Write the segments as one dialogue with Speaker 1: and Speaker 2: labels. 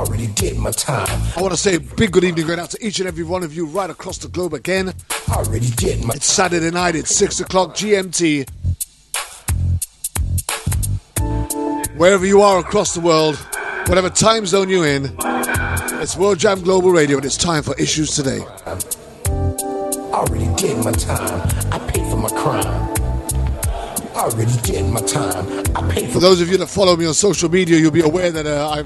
Speaker 1: Already did my time.
Speaker 2: I want to say a big good evening going out to each and every one of you right across the globe again.
Speaker 1: Already did my.
Speaker 2: It's Saturday night, it's 6 o'clock GMT. Wherever you are across the world, whatever time zone you're in, it's World Jam Global Radio and it's time for Issues Today.
Speaker 1: Already did my time. I paid for my crime. Already did my time. I paid
Speaker 2: for those of you that follow me on social media, you'll be aware that I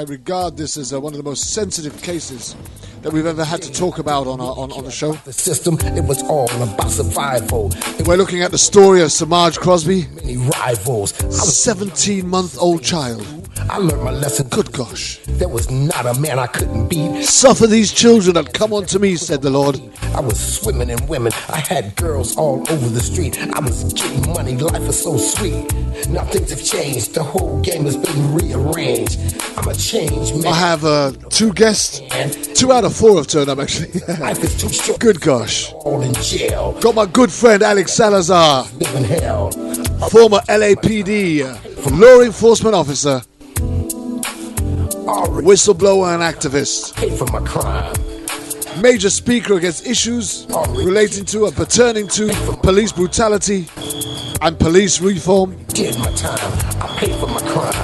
Speaker 2: regard this as one of the most sensitive cases that we've ever had to talk about on the show.
Speaker 1: The system, it was all about survival.
Speaker 2: We're looking at the story of Semaj Crosby,
Speaker 1: many rivals.
Speaker 2: A 17-month-old child.
Speaker 1: I learned my lesson.
Speaker 2: Good gosh.
Speaker 1: There was not a man I couldn't beat.
Speaker 2: Suffer these children that come unto me, said the Lord.
Speaker 1: I was swimming in women. I had girls all over the street. I was getting money. Life was so sweet. Now things have changed. The whole game has been rearranged. I'm a changed man.
Speaker 2: I have 2 guests. 2 out of 4 have turned up, actually.
Speaker 1: Life is too short.
Speaker 2: Good gosh.
Speaker 1: All in jail.
Speaker 2: Got my good friend Alex Salazar,
Speaker 1: living hell.
Speaker 2: Former LAPD law enforcement officer, whistleblower and activist.
Speaker 1: Paid for my crime.
Speaker 2: Major speaker against issues relating to and pertaining to police brutality and police reform.
Speaker 1: Did my time. I paid for my crime.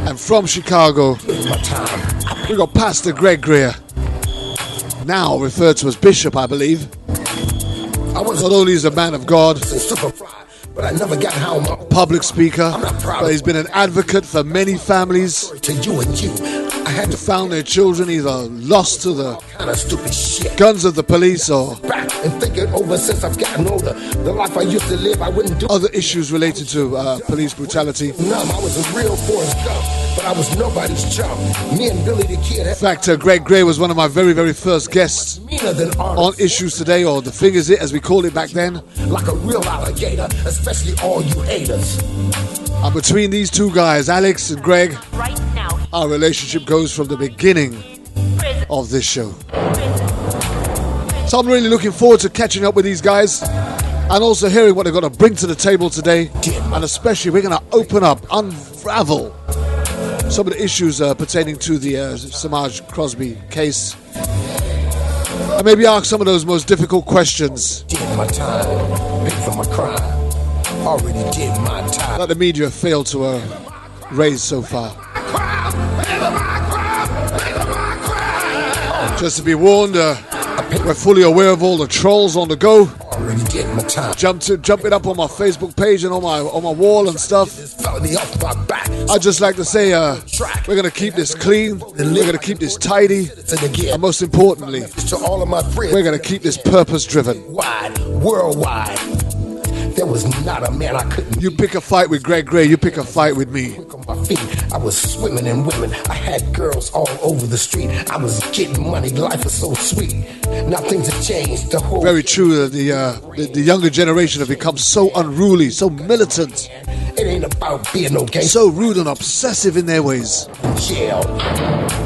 Speaker 2: And from Chicago,
Speaker 1: my time.
Speaker 2: we got Pastor Greg Greer, now referred to as Bishop, I believe. Not only is a man of God,
Speaker 1: but I never got how
Speaker 2: public speaker, but he's been an advocate for many families
Speaker 1: to you and you. I had
Speaker 2: to found their children either lost to the
Speaker 1: kind of stupid shit.
Speaker 2: Guns of the police or
Speaker 1: back and thinking over since I've gotten older. The life I used to live, I wouldn't do.
Speaker 2: Other issues related to police brutality.
Speaker 1: No, I was a real Forrest Gump, but I was nobody's chump. Me and Billy the Kid.
Speaker 2: In fact, Greg Gray was one of my very, very first guests on Issues Today, or The Thing Is It, as we called it back then.
Speaker 1: Like a real alligator, especially all you haters.
Speaker 2: And between these 2 guys, Alex and Greg, our relationship goes from the beginning of this show. So I'm really looking forward to catching up with these guys and also hearing what they're going to bring to the table today. And especially we're going to open up, unravel some of the issues pertaining to the Semaj Crosby case. And maybe ask some of those most difficult questions.
Speaker 1: Did my time, paid for my crime. Already did my time.
Speaker 2: That the media failed to raise so far. Just to be warned, we're fully aware of all the trolls on the go.
Speaker 1: Already did my time.
Speaker 2: Jumping up on my Facebook page and on my wall and stuff. I'd just like to say we're going to keep this clean, we're going to keep this tidy, and most importantly, we're going to keep this purpose driven.
Speaker 1: Worldwide. There was not a man I couldn't.
Speaker 2: You pick a fight with Greg Gray, you pick a fight with me.
Speaker 1: I was swimming in women. I had girls all over the street. I was getting money. Life was so sweet. Now things have changed. The whole
Speaker 2: very true that the younger generation have become so unruly, so militant.
Speaker 1: It ain't about being no gangster.
Speaker 2: So rude and obsessive in their ways.
Speaker 1: Jail.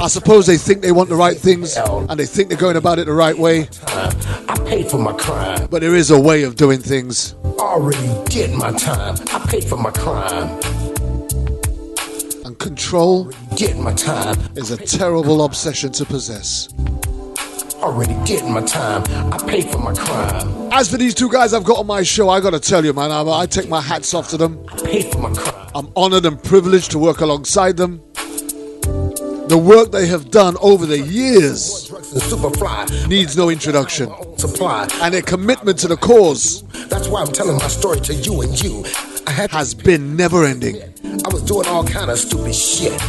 Speaker 2: I suppose they think they want the right things and they think they're going about it the right way.
Speaker 1: I paid for my crime.
Speaker 2: But there is a way of doing things.
Speaker 1: Already did my time. I paid for my crime.
Speaker 2: And control
Speaker 1: did my time.
Speaker 2: Is a terrible obsession to possess.
Speaker 1: Already did my time. I paid for my crime.
Speaker 2: As for these 2 guys I've got on my show, I gotta tell you, man, I take my hats off to them.
Speaker 1: I paid for my crime.
Speaker 2: I'm honored and privileged to work alongside them. The work they have done over the years needs no introduction. And their commitment to the cause,
Speaker 1: that's why I'm telling my story to you and you.
Speaker 2: Has been never ending.
Speaker 1: I was doing all kind of stupid shit.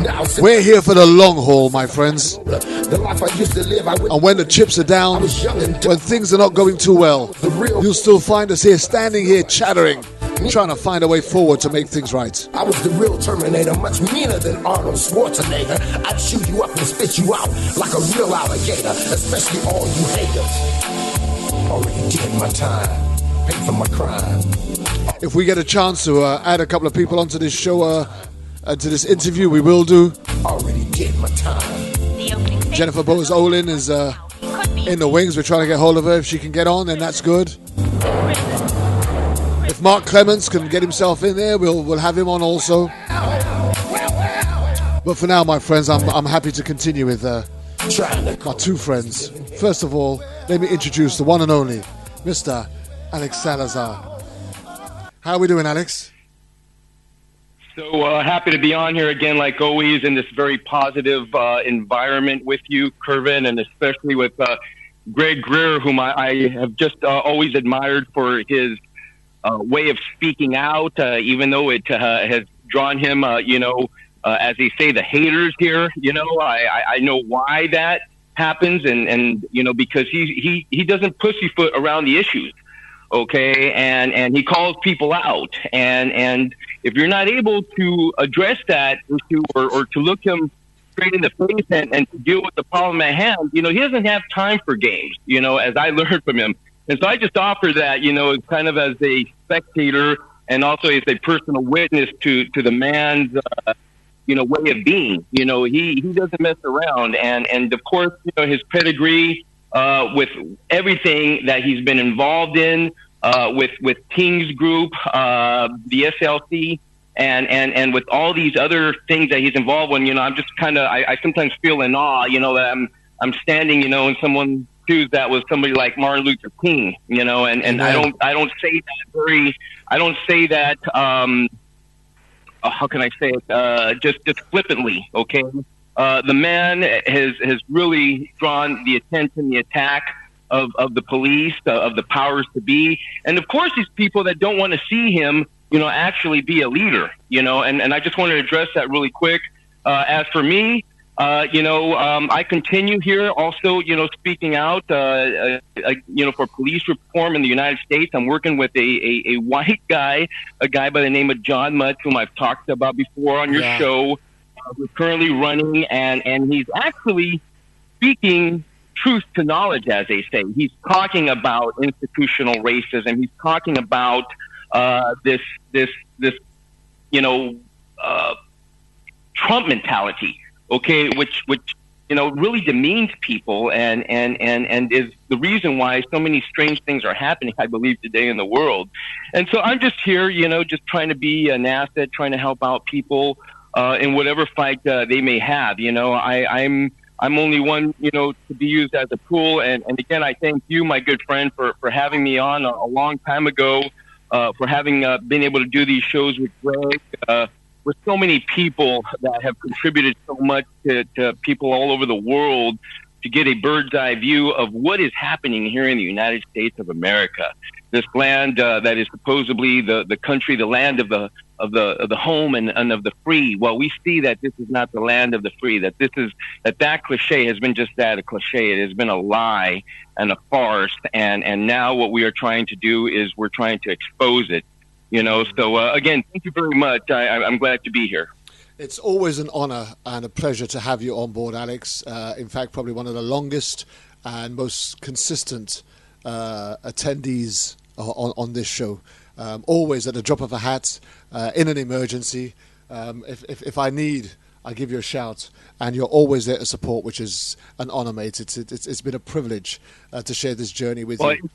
Speaker 1: Now,
Speaker 2: we're here for the long haul, my friends.
Speaker 1: The life I used to live,
Speaker 2: and when the chips are down, when things are not going too well, you'll still find us here, standing here, chattering, trying to find a way forward to make things right.
Speaker 1: I was the real Terminator, much meaner than Arnold Schwarzenegger. I'd shoot you up and spit you out like a real alligator, especially all you haters. Already did my time, paid for my crime.
Speaker 2: If we get a chance to add a couple of people onto this show, to this interview, we will do.
Speaker 1: Already did my time.
Speaker 2: Jennifer Bowes-Olin is in the wings. We're trying to get hold of her. If she can get on, then that's good. If Mark Clements can get himself in there, we'll have him on also. But for now, my friends, I'm happy to continue with my two friends. First of all, let me introduce the one and only Mr. Alex Salazar. How are we doing, Alex?
Speaker 3: So happy to be on here again, like always, in this very positive environment with you, Kervin, and especially with Greg Greer, whom I have just always admired for his way of speaking out, even though it has drawn him, as they say, the haters here. I know why that happens, and because he doesn't pussyfoot around the issues, okay, and he calls people out, and if you're not able to address that issue or to look him straight in the face and to deal with the problem at hand, he doesn't have time for games, as I learned from him. And so I just offer that, kind of as a spectator and also as a personal witness to the man's, way of being. He doesn't mess around. And of course, his pedigree with everything that he's been involved in, with King's Group, the SLC, and with all these other things that he's involved in, I'm just kind of, I sometimes feel in awe, that I'm standing, in someone's shoes that was somebody like Martin Luther King, and I don't say that, how can I say it, just flippantly, okay? The man has really drawn the attention, the attack of the police, of the powers to be, and of course these people that don't want to see him, actually be a leader, and I just want to address that really quick. As for me, I continue here also, speaking out, for police reform in the United States. I'm working with a white guy, a guy by the name of John Mutt, whom I've talked about before on your show, who's currently running, and he's actually speaking truth to knowledge, as they say. He's talking about institutional racism. He's talking about this Trump mentality, okay, which really demeans people and is the reason why so many strange things are happening, I believe, today in the world. And so I'm just here, just trying to be an asset, trying to help out people in whatever fight they may have. I'm only one, to be used as a tool. And again, I thank you, my good friend, for having me on a long time ago, for having been able to do these shows with Greg, with so many people that have contributed so much to people all over the world to get a bird's eye view of what is happening here in the United States of America. This land that is supposedly the country, the land of the home and of the free. Well, we see that this is not the land of the free, that cliche has been just that, a cliche. It has been a lie and a farce. And now what we are trying to do is we're trying to expose it. So again, thank you very much. I'm glad to be here.
Speaker 2: It's always an honor and a pleasure to have you on board, Alex. In fact, probably one of the longest and most consistent attendees on this show. Always at the drop of a hat, in an emergency. If I need, I give you a shout, and you're always there to support, which is an honor, mate. It's been a privilege to share this journey with you.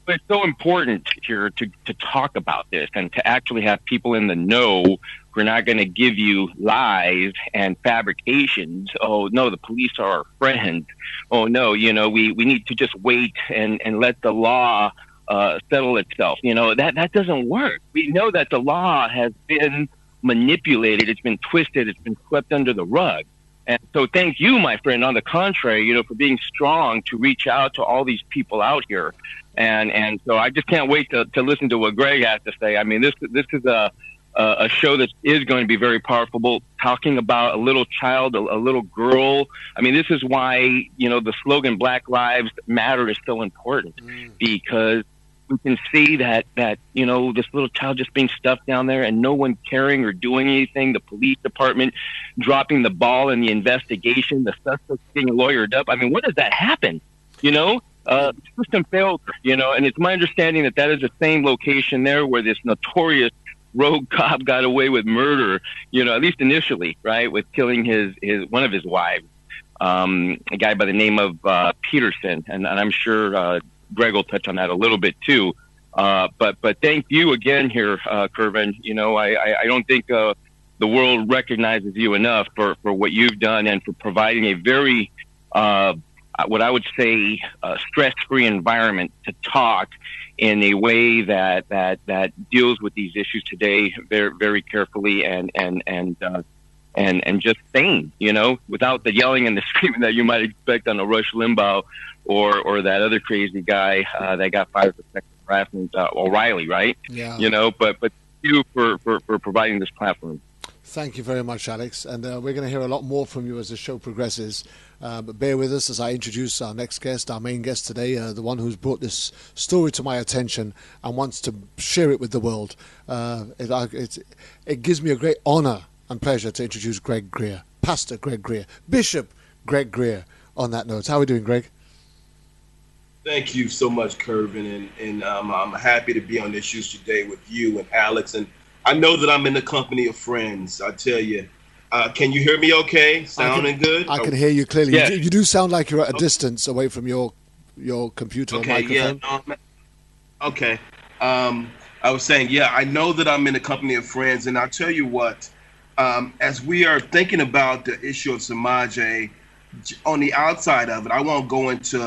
Speaker 3: It's so important here to talk about this and to actually have people in the know who are not going to give you lies and fabrications. Oh, no, the police are our friends. Oh, no, we need to just wait and let the law settle itself. That doesn't work. We know that the law has been manipulated. It's been twisted. It's been swept under the rug. And so thank you, my friend, on the contrary, for being strong to reach out to all these people out here. And so I just can't wait to listen to what Greg has to say. I mean, this is a show that is going to be very powerful, talking about a little child, a little girl. I mean, this is why, the slogan Black Lives Matter is so important, because we can see that, this little child just being stuffed down there and no one caring or doing anything. The police department dropping the ball in the investigation, the suspect getting lawyered up. I mean, when does that happen? System failed, and it's my understanding that is the same location there where this notorious rogue cop got away with murder, at least initially, right, with killing his one of his wives, a guy by the name of Peterson, and I'm sure Greg will touch on that a little bit too. But thank you again here, Kervin. I don't think the world recognizes you enough for what you've done and for providing a very, what I would say, stress-free environment to talk in a way that deals with these issues today very, very carefully and just sane, without the yelling and the screaming that you might expect on a Rush Limbaugh or that other crazy guy that got fired for sexual harassment, O'Reilly, right?
Speaker 2: Yeah.
Speaker 3: But you for providing this platform.
Speaker 2: Thank you very much, Alex. And we're going to hear a lot more from you as the show progresses. But bear with us as I introduce our next guest, our main guest today, the one who's brought this story to my attention and wants to share it with the world. It gives me a great honor and pleasure to introduce Greg Greer, Pastor Greg Greer, Bishop Greg Greer. On that note, how are we doing, Greg?
Speaker 4: Thank you so much, Kervin, and I'm happy to be on this show today with you and Alex. And I know that I'm in the company of friends. I tell you, can you hear me? Okay, sounding good.
Speaker 2: I can hear you clearly.
Speaker 4: Yeah.
Speaker 2: You do sound like you're at a distance away from your computer or microphone.
Speaker 4: Yeah. Okay. I was saying, yeah, I know that I'm in the company of friends, and I'll tell you what. As we are thinking about the issue of Semaj, on the outside of it, I won't go into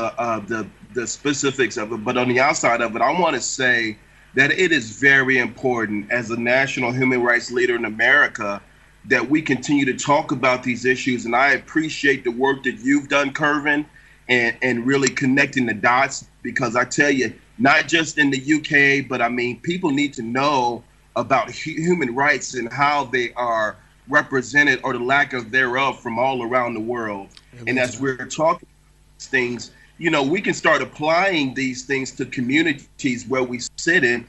Speaker 4: the specifics of it, but on the outside of it, I want to say that it is very important as a national human rights leader in America that we continue to talk about these issues. And I appreciate the work that you've done, Kervin, and really connecting the dots, because I tell you, not just in the UK, but I mean, people need to know about human rights and how they are represented or the lack of thereof from all around the world. And as we're talking about these things, we can start applying these things to communities where we sit in.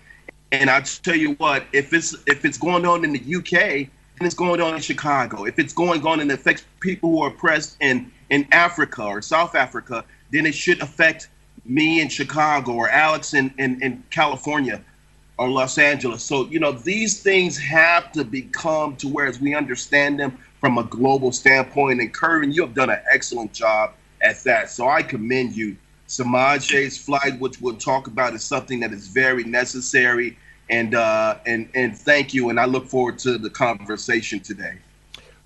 Speaker 4: And I tell you what, if it's going on in the UK, then it's going on in Chicago. If it's going on and it affects people who are oppressed in Africa or South Africa, then it should affect me in Chicago or Alex in California or Los Angeles. So, these things have to become to where as we understand them from a global standpoint. And Kervin, you have done an excellent job at that. So I commend you. Semaj's flight, which we'll talk about, is something that is very necessary. And thank you. And I look forward to the conversation today.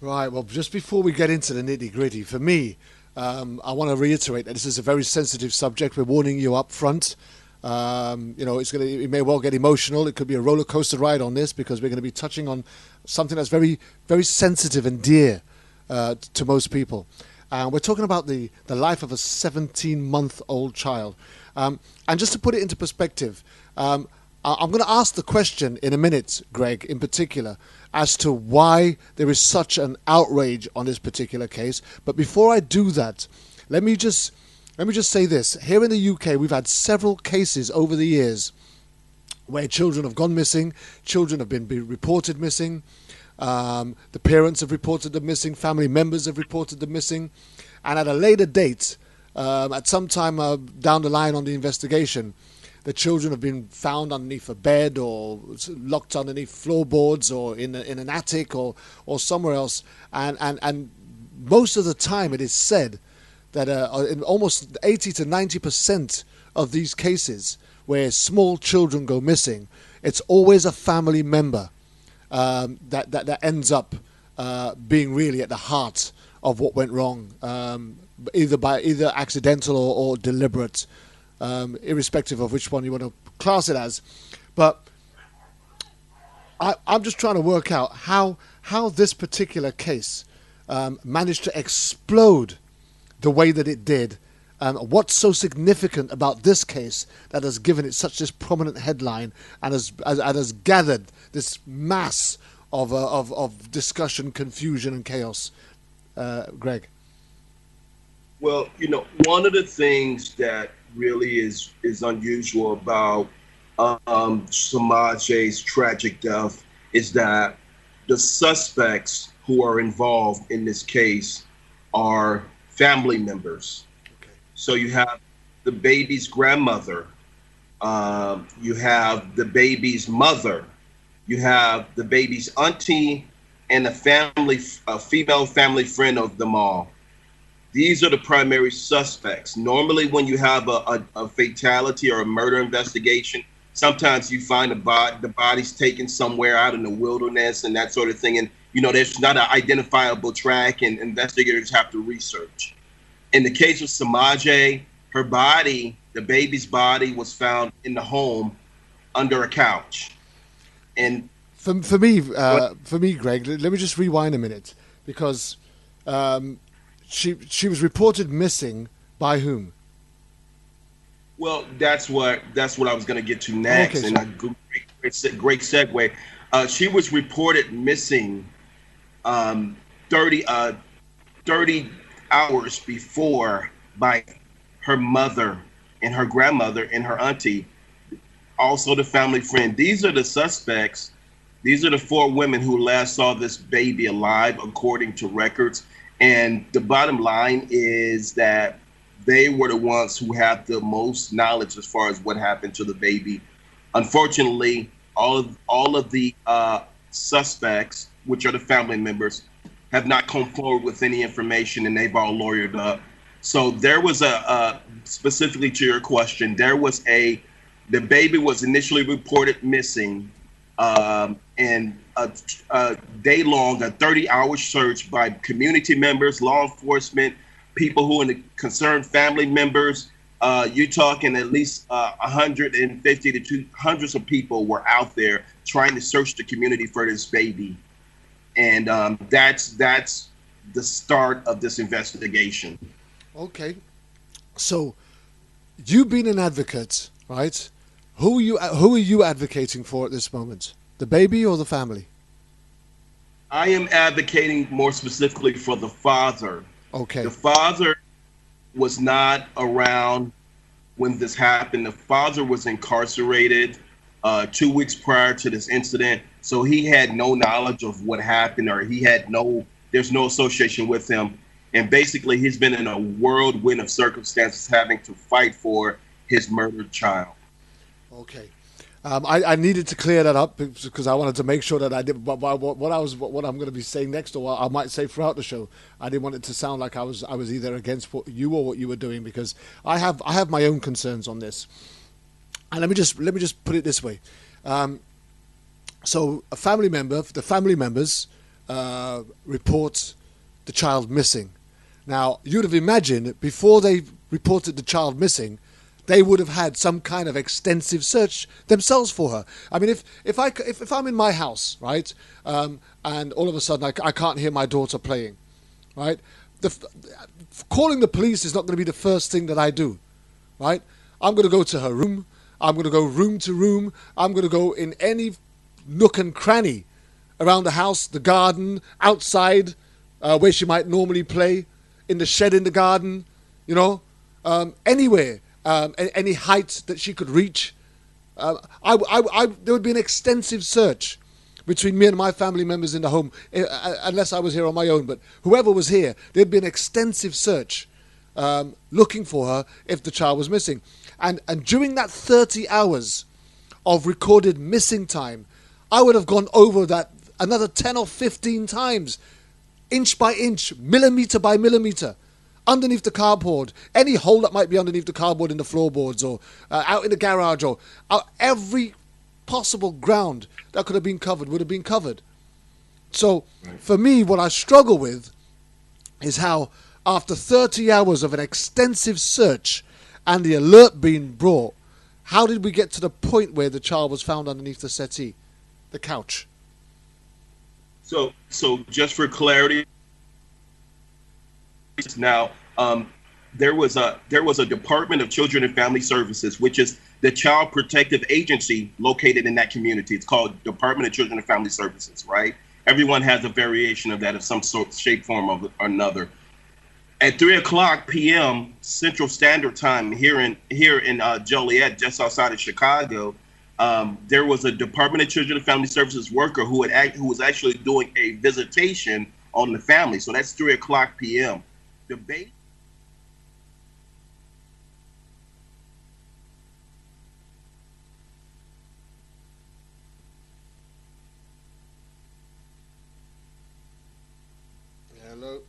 Speaker 2: Right. Well, just before we get into the nitty-gritty, for me, I want to reiterate that this is a very sensitive subject. We're warning you up front. It may well get emotional. It could be a roller coaster ride on this, because we're going to be touching on something that's very, very sensitive and dear to most people. We're talking about the life of a 17-month-old child. And just to put it into perspective, I'm going to ask the question in a minute, Greg, in particular, as to why there is such an outrage on this particular case. But before I do that, let me just say this. Here in the UK, we've had several cases over the years where children have gone missing, children have been reported missing, the parents have reported them missing, family members have reported them missing, and at a later date, at some time down the line on the investigation, the children have been found underneath a bed or locked underneath floorboards or in an attic or somewhere else, and most of the time it is said that in almost 80 to 90% of these cases where small children go missing, it's always a family member that ends up being really at the heart of what went wrong, either accidental or deliberate, irrespective of which one you want to class it as. But I'm just trying to work out how this particular case managed to explode the way that it did. What's so significant about this case that has given it such this prominent headline and has gathered this mass of discussion, confusion, and chaos, Greg?
Speaker 4: Well, one of the things that really is unusual about Semaj's tragic death is that the suspects who are involved in this case are family members.
Speaker 2: Okay.
Speaker 4: So you have the baby's grandmother, you have the baby's mother, you have the baby's auntie, and a female family friend of them all. These are the primary suspects. Normally when you have a fatality or a murder investigation, sometimes you find the body's taken somewhere out in the wilderness and that sort of thing. there's not an identifiable track, and investigators have to research. In the case of Semaj, her body, the baby's body, was found in the home under a couch. And
Speaker 2: for me, Greg, let me just rewind a minute, because she was reported missing by whom?
Speaker 4: Well, that's what I was going to get to next.
Speaker 2: Okay,
Speaker 4: and great segue. She was reported missing 30 hours before by her mother and her grandmother and her auntie, also the family friend. These are the suspects. These are the 4 women who last saw this baby alive, according to records. And the bottom line is that they were the ones who have the most knowledge as far as what happened to the baby. Unfortunately, all of the suspects, which are the family members, have not come forward with any information, and they've all lawyered up. So there was specifically to your question, the baby was initially reported missing, and a day-long, a 30-hour search by community members, law enforcement, people who are the concerned family members. You're talking at least 150 to 200 of people were out there trying to search the community for this baby. And that's the start of this investigation.
Speaker 2: Okay. So you being an advocate, right? Who are you advocating for at this moment? The baby or the family?
Speaker 4: I am advocating more specifically for the father.
Speaker 2: Okay.
Speaker 4: The father was not around when this happened. The father was incarcerated 2 weeks prior to this incident, so he had no knowledge of what happened, or there's no association with him. And basically, he's been in a whirlwind of circumstances having to fight for his murdered child.
Speaker 2: Okay. I needed to clear that up because I wanted to make sure that I did. But what I'm going to be saying next, or what I might say throughout the show, I didn't want it to sound like I was either against what you or what you were doing, because I have my own concerns on this. And let me just put it this way. So the family members report the child missing. Now, you'd have imagined before they reported the child missing, they would have had some kind of extensive search themselves for her. I mean, if I'm in my house, right, and all of a sudden I can't hear my daughter playing, right, calling the police is not going to be the first thing that I do, right? I'm going to go to her room. I'm going to go room to room. I'm going to go in any nook and cranny around the house, the garden, outside, where she might normally play, in the shed in the garden, anywhere. Any height that she could reach. There would be an extensive search between me and my family members in the home, unless I was here on my own. But whoever was here, there'd be an extensive search looking for her if the child was missing. And during that 30 hours of recorded missing time, I would have gone over that another 10 or 15 times, inch by inch, millimeter by millimeter, underneath the cardboard, any hole that might be underneath the cardboard in the floorboards, or out in the garage, or every possible ground that could have been covered would have been covered. So for me, what I struggle with is how after 30 hours of an extensive search and the alert being brought, how did we get to the point where the child was found underneath the settee, the couch?
Speaker 4: So just for clarity, now, there was a Department of Children and Family Services, which is the child protective agency located in that community. It's called Department of Children and Family Services, right? Everyone has a variation of that of some sort, shape, form, or another. At 3:00 p.m. Central Standard Time here in Joliet, just outside of Chicago, there was a Department of Children and Family Services worker who was actually doing a visitation on the family. So that's 3:00 p.m. Debate.
Speaker 2: Hello.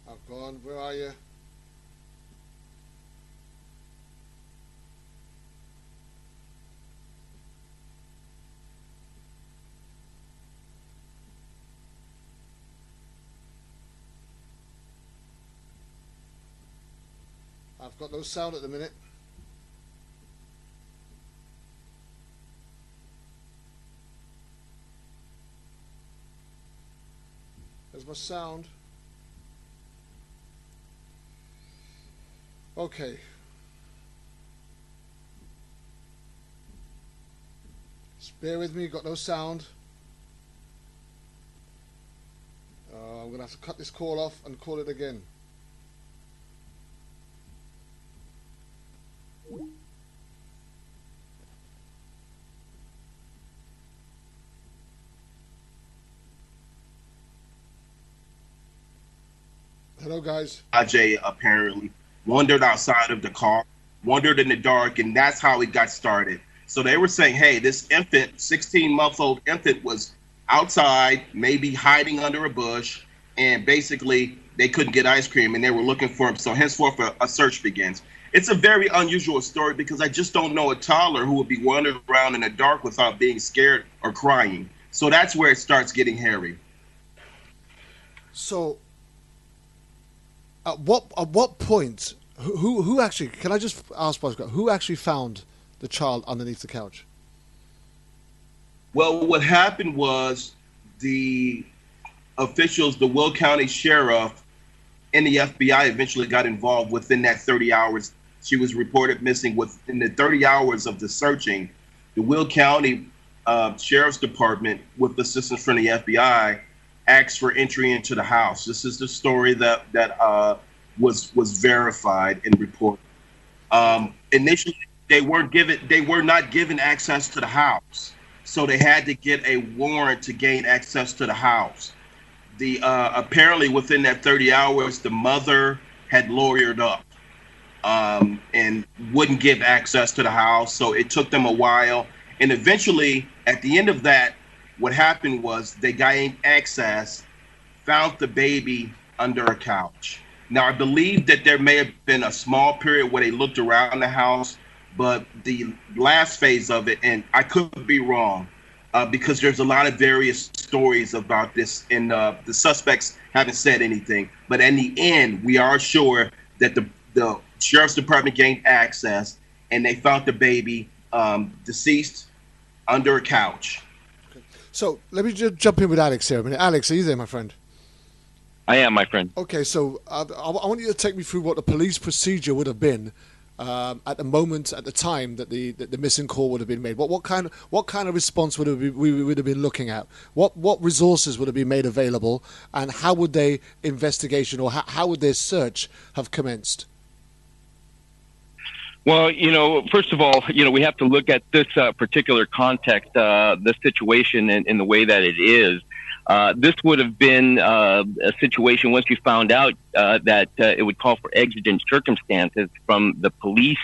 Speaker 2: I've gone. Where are you? I've got no sound at the minute. There's my sound. Okay. Just bear with me, got no sound. I'm going to have to cut this call off and call it again. Hello, guys.
Speaker 4: Ajay apparently wandered outside of the car, wandered in the dark, and that's how it got started. So they were saying, hey, this infant, 16-month-old infant, was outside, maybe hiding under a bush, and basically they couldn't get ice cream, and they were looking for him. So henceforth, a search begins. It's a very unusual story because I just don't know a toddler who would be wandering around in the dark without being scared or crying. So that's where it starts getting hairy.
Speaker 2: So, at what point, who actually, can I just ask, who actually found the child underneath the couch?
Speaker 4: Well, what happened was the officials, the Will County Sheriff and the FBI eventually got involved within that 30 hours. She was reported missing. Within the 30 hours of the searching, the Will County Sheriff's Department, with assistance from the FBI, asked for entry into the house. This is the story that was verified and reported. Initially, they were not given access to the house, so they had to get a warrant to gain access to the house. Apparently within that 30 hours, the mother had lawyered up and wouldn't give access to the house, so it took them a while. And eventually, at the end of that, what happened was they gained access, found the baby under a couch. Now, I believe that there may have been a small period where they looked around the house, but the last phase of it, and I could be wrong, because there's a lot of various stories about this, and the suspects haven't said anything. But in the end, we are sure that the Sheriff's Department gained access, and they found the baby deceased under a couch.
Speaker 2: So let me just jump in with Alex here a minute. Alex, are you there, my friend?
Speaker 3: I am, my friend.
Speaker 2: Okay, so I want you to take me through what the police procedure would have been at the time that the missing call would have been made. What kind of response we would have been looking at? What resources would have been made available, and how would their investigation or how would their search have commenced?
Speaker 3: Well, first of all, we have to look at this particular context, this situation in the way that it is. This would have been a situation once you found out that it would call for exigent circumstances from the police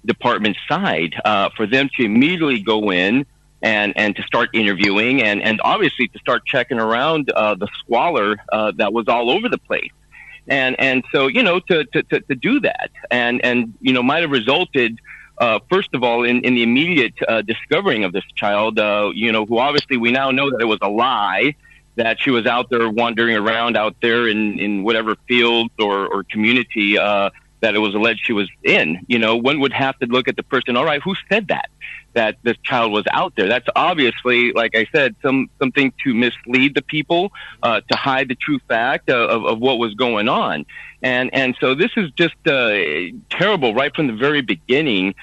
Speaker 3: department side for them to immediately go in and to start interviewing and obviously to start checking around the squalor that was all over the place. And so, to do that and might have resulted, first of all, in the immediate discovering of this child, who obviously we now know that it was a lie, that she was out there wandering around out there in whatever field or community that it was alleged she was in. One would have to look at the person. All right, who said that this child was out there? That's obviously, like I said, something to mislead the people, to hide the true fact of what was going on. And so this is just terrible right from the very beginning.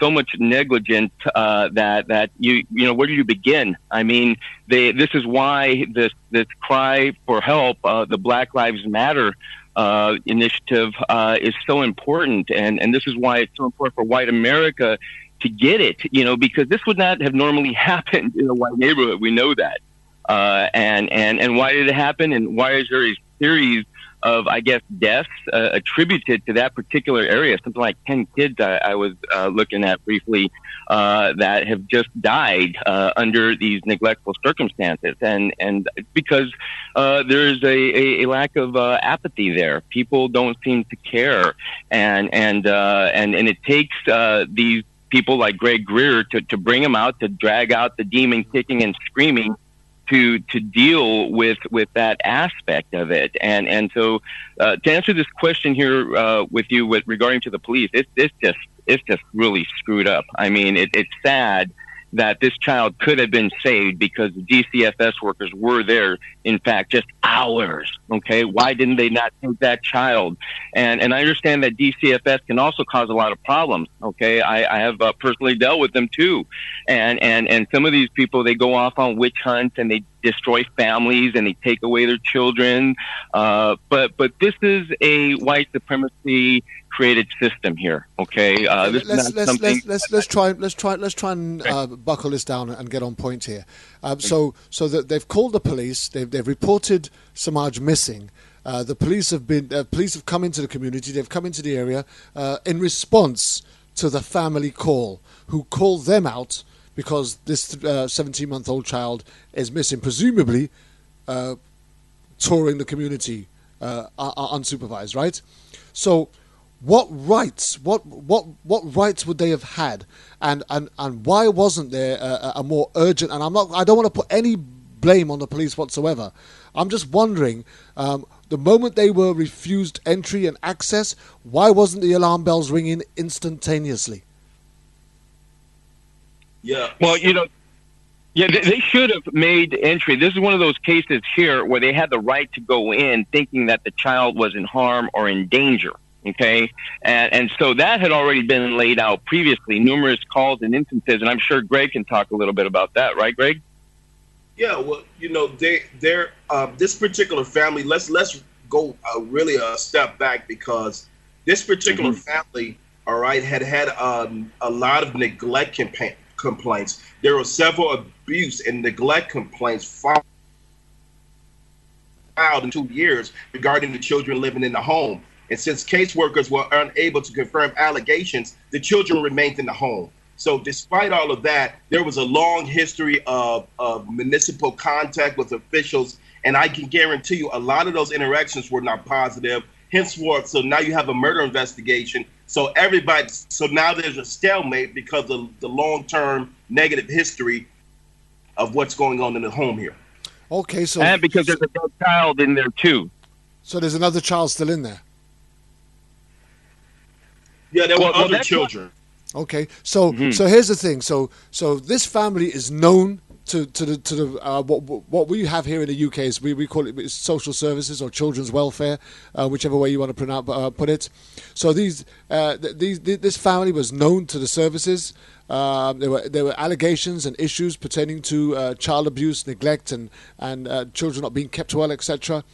Speaker 3: So much negligence that where do you begin? I mean, this is why this cry for help, the Black Lives Matter initiative, is so important, and this is why it's so important for white America to get it, because this would not have normally happened in a white neighborhood. We know that. And why did it happen? And why is there a series of, I guess, deaths attributed to that particular area? Something like 10 kids I was looking at briefly that have just died under these neglectful circumstances. And because there's a lack of apathy there. People don't seem to care. And it takes these people like Greg Greer to bring him out, to drag out the demon kicking and screaming to deal with that aspect of it. And so to answer this question here with you regarding to the police, it's just really screwed up. I mean, it's sad that this child could have been saved because the DCFS workers were there, in fact, just hours. Okay, why didn't they not take that child? And I understand that DCFS can also cause a lot of problems. Okay, I have personally dealt with them too, and some of these people, they go off on witch hunts and they destroy families and they take away their children. But this is a white supremacy created system here. Okay,
Speaker 2: let's try and buckle this down and get on point here. So that they've called the police. They've reported Semaj missing. The police have come into the community. They've come into the area in response to the family call, who called them out because this 17-month-old child is missing, presumably touring the community unsupervised. Right? So, what rights would they have had, and why wasn't there a more urgent? And I don't want to put any blame on the police whatsoever. I'm just wondering, the moment they were refused entry and access, why wasn't the alarm bells ringing instantaneously?
Speaker 4: Yeah.
Speaker 3: Well, yeah, they should have made entry. This is one of those cases here where they had the right to go in thinking that the child was in harm or in danger. Okay, and so that had already been laid out previously, numerous calls and instances, and I'm sure Greg can talk a little bit about that, right, Greg?
Speaker 4: Yeah, well, they're this particular family. Let's go really a step back, because this particular family, all right, had a lot of neglect complaints. There were several abuse and neglect complaints filed in 2 years regarding the children living in the home. And since caseworkers were unable to confirm allegations, the children remained in the home. So despite all of that, there was a long history of municipal contact with officials. And I can guarantee you a lot of those interactions were not positive. Henceforth, so now you have a murder investigation. So now there's a stalemate because of the long-term negative history of what's going on in the home here.
Speaker 2: Okay, so...
Speaker 3: And because there's a dead child in there, too.
Speaker 2: So there's another child still in there?
Speaker 4: Yeah, there were other children.
Speaker 2: Okay, so here's the thing. So this family is known to the what we have here in the UK is we call it social services or children's welfare, whichever way you want to put it. So this family was known to the services. There were allegations and issues pertaining to child abuse, neglect, and children not being kept well, etc.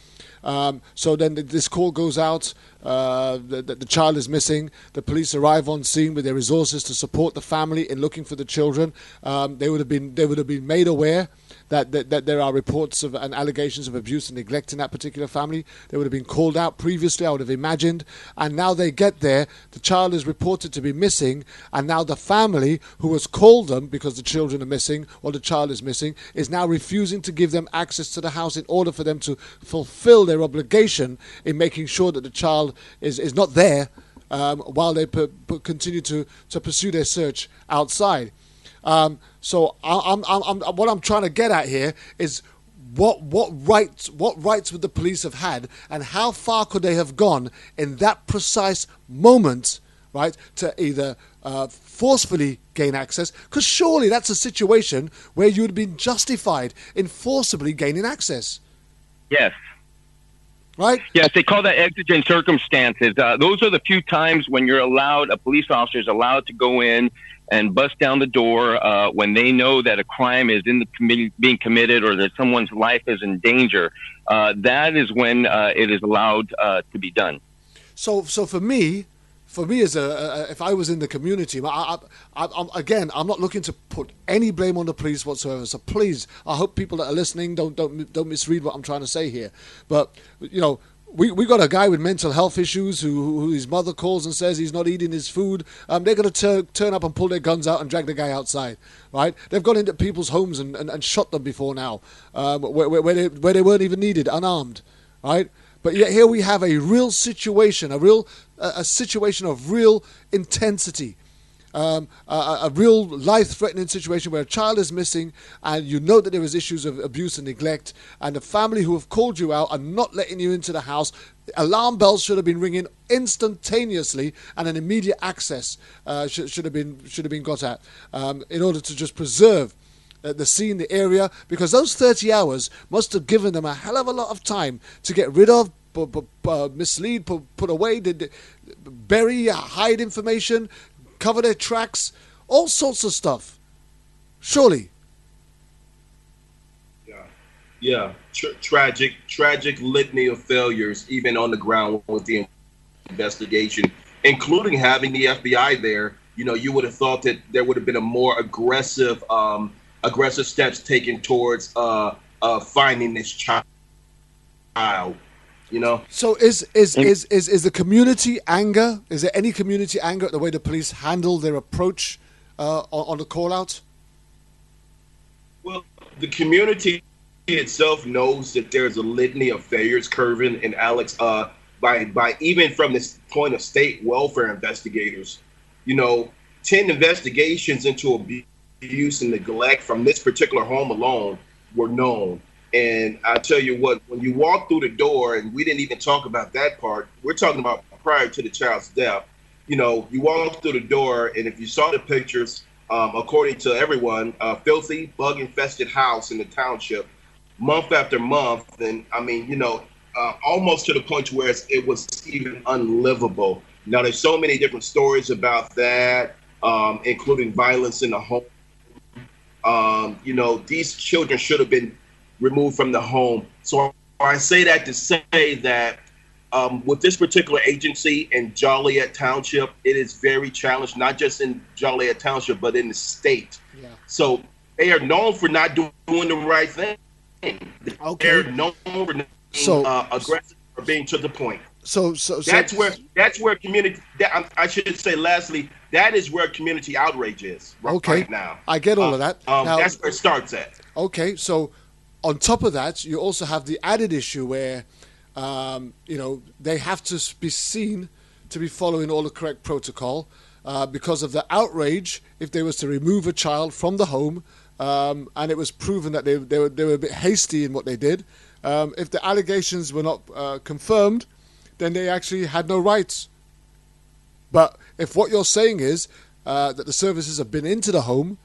Speaker 2: So then this call goes out. The child is missing. The police arrive on scene with their resources to support the family in looking for the children. They would have been made aware that there are reports of and allegations of abuse and neglect in that particular family. They would have been called out previously, I would have imagined. And now they get there, the child is reported to be missing, and now the family who has called them because the children are missing or the child is missing is now refusing to give them access to the house in order for them to fulfill their obligation in making sure that the child is not there while they continue to pursue their search outside. So what I'm trying to get at here is what rights would the police have had, and how far could they have gone in that precise moment, right, to either forcefully gain access, because surely that's a situation where you would have been justified in forcibly gaining access.
Speaker 3: Yes.
Speaker 2: Right?
Speaker 3: Yes, they call that exigent circumstances. Those are the few times when a police officer is allowed to go in and bust down the door when they know that a crime is being committed or that someone's life is in danger. That is when it is allowed to be done.
Speaker 2: So for me, as if I was in the community, I'm not looking to put any blame on the police whatsoever. So please, I hope people that are listening don't misread what I'm trying to say here. But we got a guy with mental health issues who his mother calls and says he's not eating his food. They're going to turn up and pull their guns out and drag the guy outside, right? They've gone into people's homes and shot them before now, where they weren't even needed, unarmed, right? But yet here we have a real situation, a situation of real intensity, a real life-threatening situation where a child is missing and you know that there is issues of abuse and neglect, and the family who have called you out are not letting you into the house, alarm bells should have been ringing instantaneously, and an immediate access should have been got at in order to just preserve the scene, the area, because those 30 hours must have given them a hell of a lot of time to get rid of, mislead, put away, bury, hide information, cover their tracks, all sorts of stuff. Surely.
Speaker 4: Yeah. Tragic litany of failures, even on the ground with the investigation, including having the FBI there. You know, you would have thought that there would have been a more aggressive steps taken towards finding this child. You know.
Speaker 2: So is the community anger? Is there any community anger at the way the police handle their approach on the call out?
Speaker 4: Well, the community itself knows that there's a litany of failures, Kervin and Alex, by even from this point of state welfare investigators. You know, 10 investigations into abuse and neglect from this particular home alone were known. And I tell you what, when you walk through the door, and we didn't even talk about that part, we're talking about prior to the child's death. You know, you walk through the door, and if you saw the pictures, according to everyone, filthy, bug-infested house in the township, month after month. And I mean, you know, almost to the point where it was even unlivable. Now, there's so many different stories about that, including violence in the home. You know, these children should have been removed from the home. So I say that to say that with this particular agency in Joliet Township, it is very challenged, not just in Joliet Township, but in the state. Yeah. So they are known for not doing the right thing. Okay. They're known for being aggressive or being to the point. So that's where community. I should say, lastly, that is where community outrage is right now.
Speaker 2: I get all of that. Now,
Speaker 4: that's where it starts at.
Speaker 2: Okay, so on top of that, you also have the added issue where, you know, they have to be seen to be following all the correct protocol because of the outrage if they was to remove a child from the home, and it was proven that they were a bit hasty in what they did. If the allegations were not confirmed, then they actually had no rights. But if what you're saying is that the services have been into the home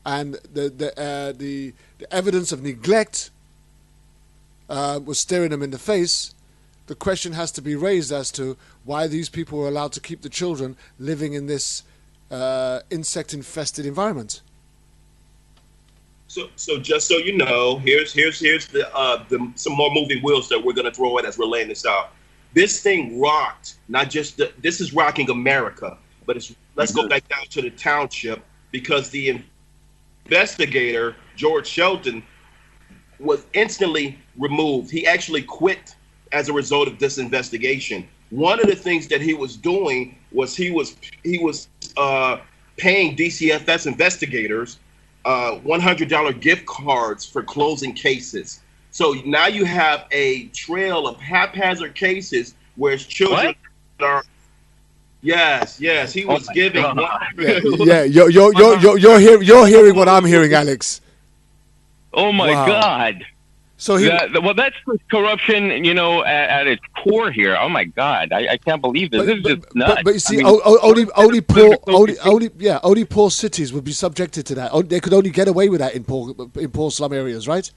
Speaker 2: and the evidence of neglect was staring them in the face, the question has to be raised as to why these people were allowed to keep the children living in this insect-infested environment.
Speaker 4: So just so you know, here's the some more moving wheels that we're going to throw in as we're laying this out. This thing rocked, not just this is rocking America, but let's go back down to the township, because the investigator, George Shelton, was instantly removed. He actually quit as a result of this investigation. One of the things that he was doing was he was paying DCFS investigators $100 gift cards for closing cases. So now you have a trail of haphazard cases where children are. Yes, he was giving.
Speaker 2: You're hearing what I'm hearing, Alex.
Speaker 3: Oh my God! So that's corruption, you know, at its core here. Oh my God, I can't believe this. This is just nuts.
Speaker 2: But you see, only poor cities would be subjected to that. They could only get away with that in poor slum areas, right?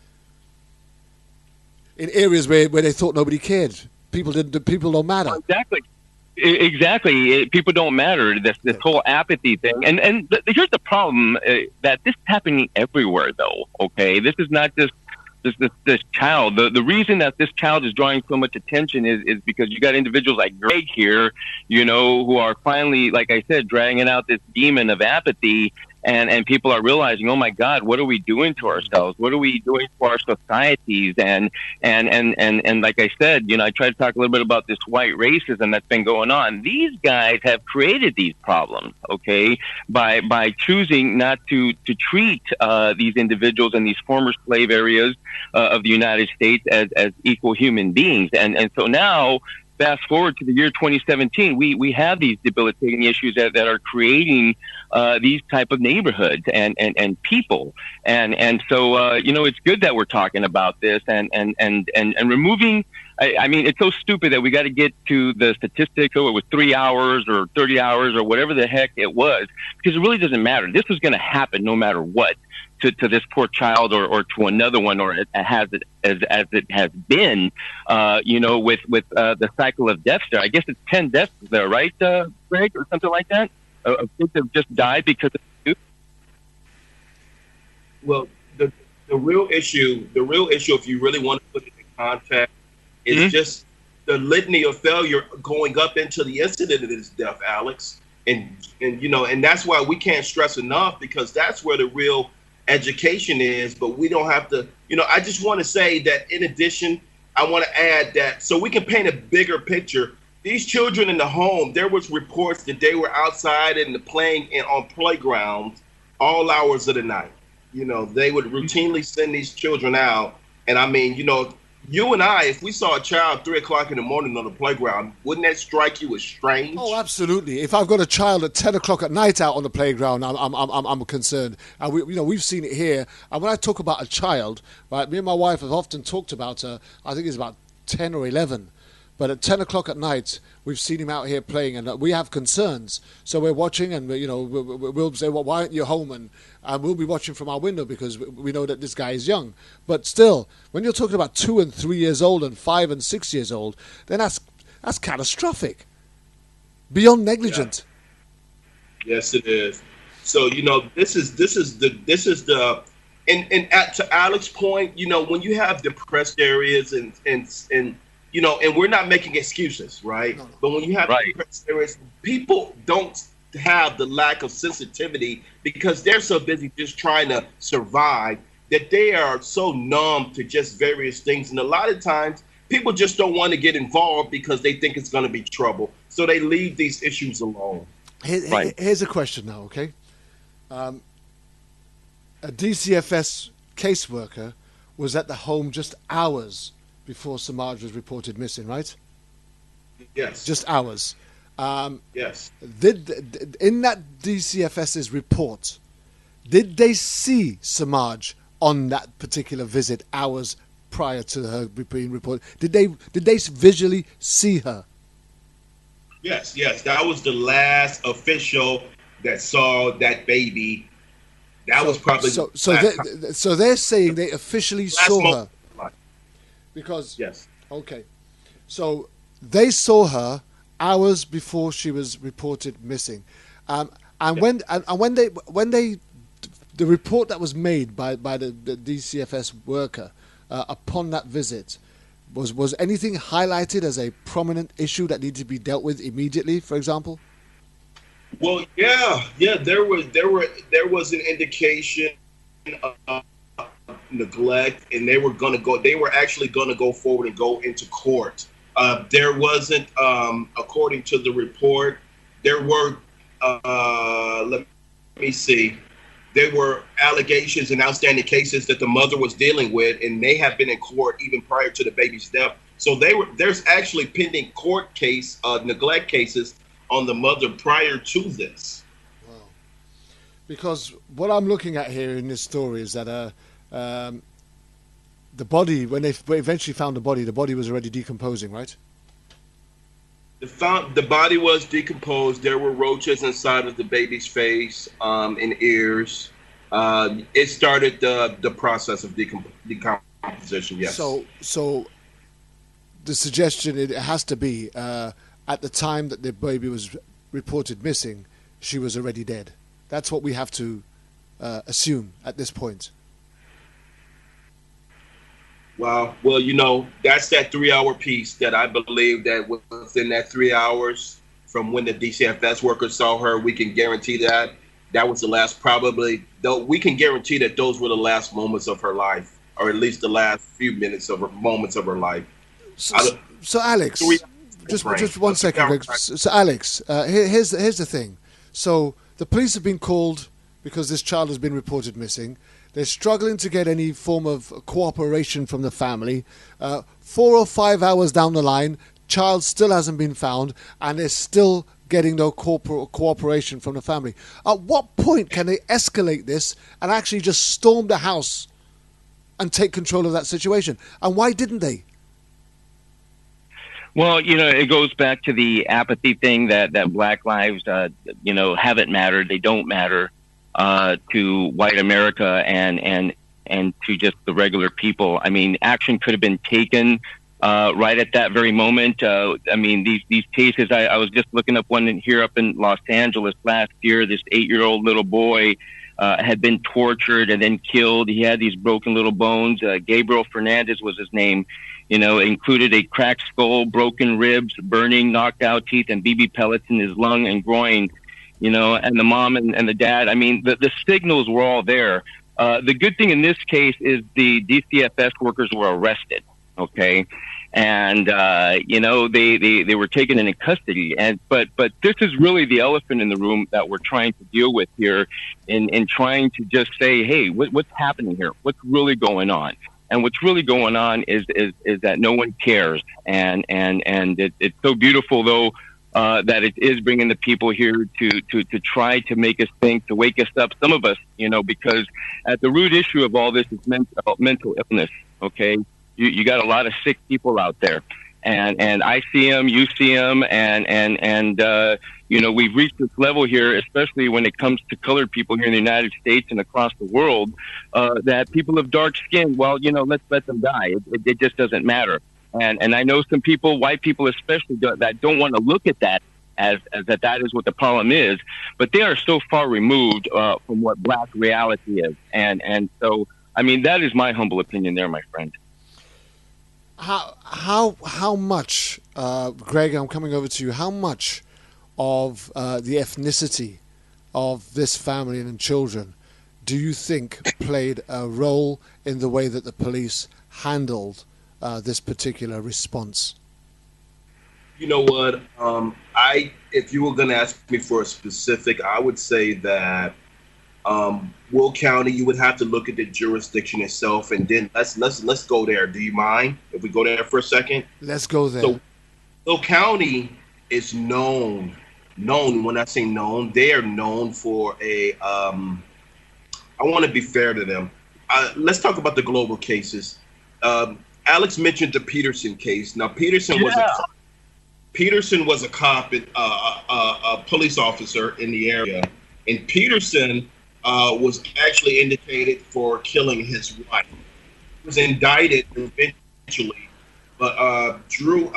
Speaker 2: In areas where they thought nobody cared, people don't matter.
Speaker 3: Exactly. People don't matter. This whole apathy thing, and here's the problem: that this is happening everywhere, though. Okay, this is not just this child. The reason that this child is drawing so much attention is because you got individuals like Greg here, you know, who are finally, like I said, dragging out this demon of apathy. And people are realizing, oh my God, what are we doing to ourselves? What are we doing to our societies? And like I said, you know, I tried to talk a little bit about this white racism that's been going on. These guys have created these problems, okay, by choosing not to treat these individuals in these former slave areas of the United States as equal human beings. And so now fast forward to the year 2017, we have these debilitating issues that are creating these type of neighborhoods and people. And so, it's good that we're talking about this and removing. I mean, it's so stupid that we got to get to the statistics. Oh, it was 3 hours or 30 hours or whatever the heck it was, because it really doesn't matter. This was going to happen no matter what to this poor child or to another one, or as it has been, with the cycle of deaths there. I guess it's 10 deaths there, right, Greg, or something like that? Kids have just died because of the.
Speaker 4: Well, the real issue, if you really want to put it in context, is just the litany of failure going up into the incident of this death, Alex. And that's why we can't stress enough, because that's where the real education is. But we don't have to, I just want to say that in addition, I want to add that so we can paint a bigger picture. These children in the home, there was reports that they were outside and playing on playgrounds all hours of the night. They would routinely send these children out. And I mean, you and I, if we saw a child 3 o'clock in the morning on the playground, wouldn't that strike you as strange?
Speaker 2: Oh, absolutely. If I've got a child at 10 o'clock at night out on the playground, I'm concerned. And we've seen it here. And when I talk about a child, right, me and my wife have often talked about her. I think it's about 10 or 11. But at 10 o'clock at night, we've seen him out here playing, and we have concerns. So we're watching, and we'll say, well, why aren't you home? And we'll be watching from our window because we know that this guy is young. But still, when you're talking about 2 and 3 years old and 5 and 6 years old, then that's catastrophic, beyond negligent.
Speaker 4: Yeah. Yes, it is. So this is the to Alex's point, when you have depressed areas and we're not making excuses, right? No. But when you have depressed areas, people don't have the lack of sensitivity because they're so busy just trying to survive that they are so numb to just various things. And a lot of times people just don't want to get involved because they think it's going to be trouble. So they leave these issues alone.
Speaker 2: Here's a question now, okay? A DCFS caseworker was at the home just hours before Semaj was reported missing, right?
Speaker 4: Yes.
Speaker 2: Just hours.
Speaker 4: Yes.
Speaker 2: In that DCFS's report, did they see Semaj on that particular visit hours prior to her being reported? Did they visually see her?
Speaker 4: Yes. That was the last official that saw that baby. That was probably
Speaker 2: so they're saying they officially saw her. Because okay, so they saw her hours before she was reported missing, and when the report that was made by the DCFS worker upon that visit, was anything highlighted as a prominent issue that needed to be dealt with immediately? For example.
Speaker 4: Well, yeah, there was an indication of neglect, and they were actually going to go forward and go into court. There wasn't, according to the report, there were, let me see, there were allegations and outstanding cases that the mother was dealing with, and they have been in court even prior to the baby's death. So there's actually pending court case, neglect cases on the mother prior to this.
Speaker 2: Wow. Because what I'm looking at here in this story is that the body, when they eventually found the body was already decomposing, right?
Speaker 4: The body was decomposed. There were roaches inside of the baby's face and ears. It started the process of decomposition, yes.
Speaker 2: So the suggestion, it has to be, at the time that the baby was reported missing, she was already dead. That's what we have to assume at this point.
Speaker 4: Wow. Well, that's that 3-hour piece that I believe that within that 3 hours from when the DCFS workers saw her, we can guarantee that was the last, probably, though we can guarantee that those were the last moments of her life, or at least the last few moments of her life.
Speaker 2: So Alex, just 1 second, Greg. So Alex, here's the thing. So the police have been called because this child has been reported missing. They're struggling to get any form of cooperation from the family. 4 or 5 hours down the line, child still hasn't been found, and they're still getting no cooperation from the family. At what point can they escalate this and actually just storm the house and take control of that situation? And why didn't they?
Speaker 3: Well, it goes back to the apathy thing that Black lives, haven't mattered. They don't matter to white America and to just the regular people. I mean, action could have been taken right at that very moment. These cases, I was just looking up one here up in Los Angeles last year. This 8-year-old little boy had been tortured and then killed. He had these broken little bones. Gabriel Fernandez was his name. Included a cracked skull, broken ribs, burning, knocked out teeth, and BB pellets in his lung and groin. And the mom and the dad. I mean, the signals were all there. The good thing in this case is the DCFS workers were arrested. Okay. And, they were taken into custody. But this is really the elephant in the room that we're trying to deal with here in trying to just say, hey, what's happening here? What's really going on? And what's really going on is that no one cares. And it's so beautiful, though, that it is bringing the people here to try to make us think, to wake us up. Some of us, because at the root issue of all this is mental illness. Okay. You got a lot of sick people out there, and I see them, you see them, and we've reached this level here, especially when it comes to colored people here in the United States and across the world, that people of dark skin, well, let's let them die. It just doesn't matter. And I know some people, white people especially, that don't want to look at that as that is what the problem is, but they are so far removed from what Black reality is, and so I mean that is my humble opinion there, my friend.
Speaker 2: How much, Greg? I'm coming over to you. How much of the ethnicity of this family and children do you think played a role in the way that the police handled this particular response?
Speaker 4: You know what? If you were going to ask me for a specific, I would say that Will County, you would have to look at the jurisdiction itself, and then let's go there. Do you mind if we go there for a second?
Speaker 2: Let's go there.
Speaker 4: So, Will County is known. When I say known, they are known for a. I want to be fair to them. Let's talk about the global cases. Alex mentioned the Peterson case. Now, Peterson was a cop, a police officer in the area, and Peterson was actually indicated for killing his wife. He was indicted eventually, but Drew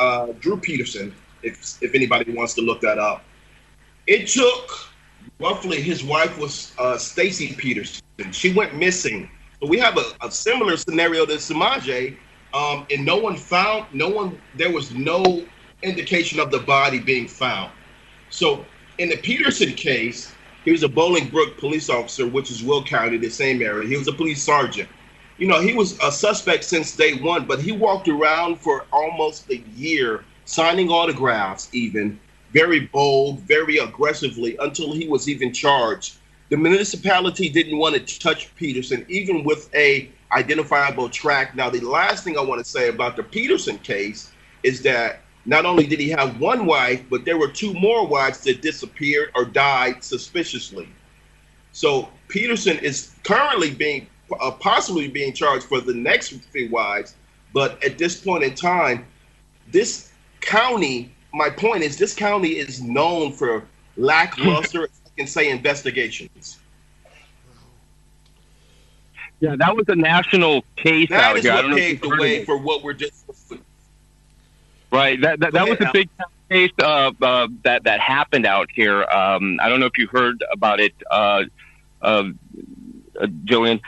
Speaker 4: Peterson, if anybody wants to look that up, it took roughly, his wife was Stacy Peterson. She went missing. So we have a similar scenario to Semaj, and there was no indication of the body being found. So in the Peterson case, he was a Bolingbrook police officer, which is Will County, the same area. He was a police sergeant. He was a suspect since day one, but he walked around for almost a year, signing autographs even, very bold, very aggressively, until he was even charged. The municipality didn't want to touch Peterson, even with a identifiable track. Now, the last thing I want to say about the Peterson case is that not only did he have one wife, but there were two more wives that disappeared or died suspiciously. So Peterson is currently possibly being charged for the next few wives. But at this point in time, this county, my point is, this county is known for lackluster, I can say, investigations.
Speaker 3: Yeah, that was a national case out here.
Speaker 4: That is what paved the way for what we're discussing.
Speaker 3: Right. That was a big case that happened out here. I don't know if you heard about it, Julien.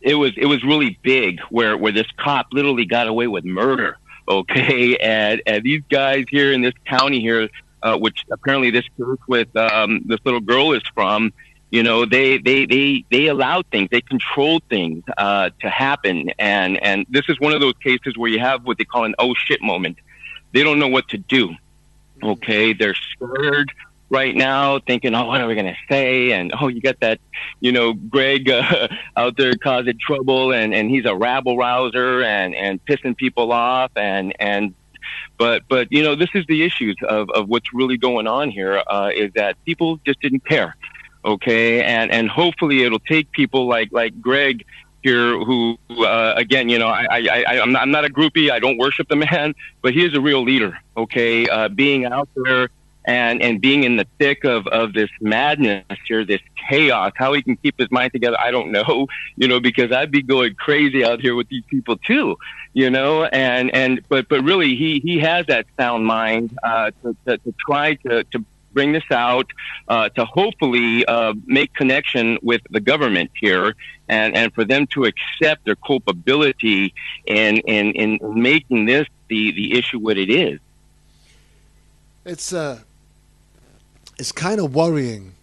Speaker 3: It was really big where this cop literally got away with murder. Okay, and these guys here in this county here, which apparently this case with this little girl is from, they allowed things, they controlled things to happen, and this is one of those cases where you have what they call an oh shit moment. They don't know what to do. Okay, they're scared right now, thinking, oh, what are we gonna say? And oh, you got that, Greg out there causing trouble, and he's a rabble rouser and pissing people off, and But this is the issues of what's really going on here, is that people just didn't care. Okay. And hopefully it'll take people like Greg here, who, again, I'm not a groupie. I don't worship the man, but he is a real leader. Okay. Being out there and being in the thick of this madness here, this chaos, how he can keep his mind together, I don't know, because I'd be going crazy out here with these people too, but really he has that sound mind, to try to bring this out, to hopefully make connection with the government here, and for them to accept their culpability in making this the issue what it is.
Speaker 2: It's kind of worrying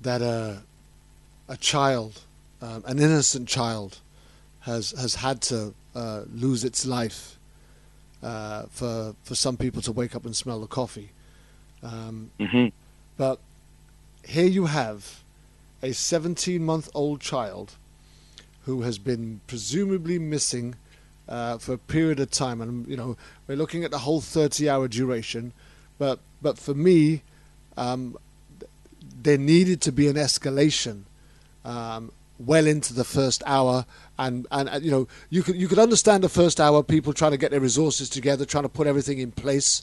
Speaker 2: that a child, an innocent child, has had to lose its life for some people to wake up and smell the coffee. But here you have a 17-month-old child who has been presumably missing for a period of time, and we're looking at the whole 30-hour duration. But for me, there needed to be an escalation well into the first hour, and you could understand the first hour, people trying to get their resources together, trying to put everything in place,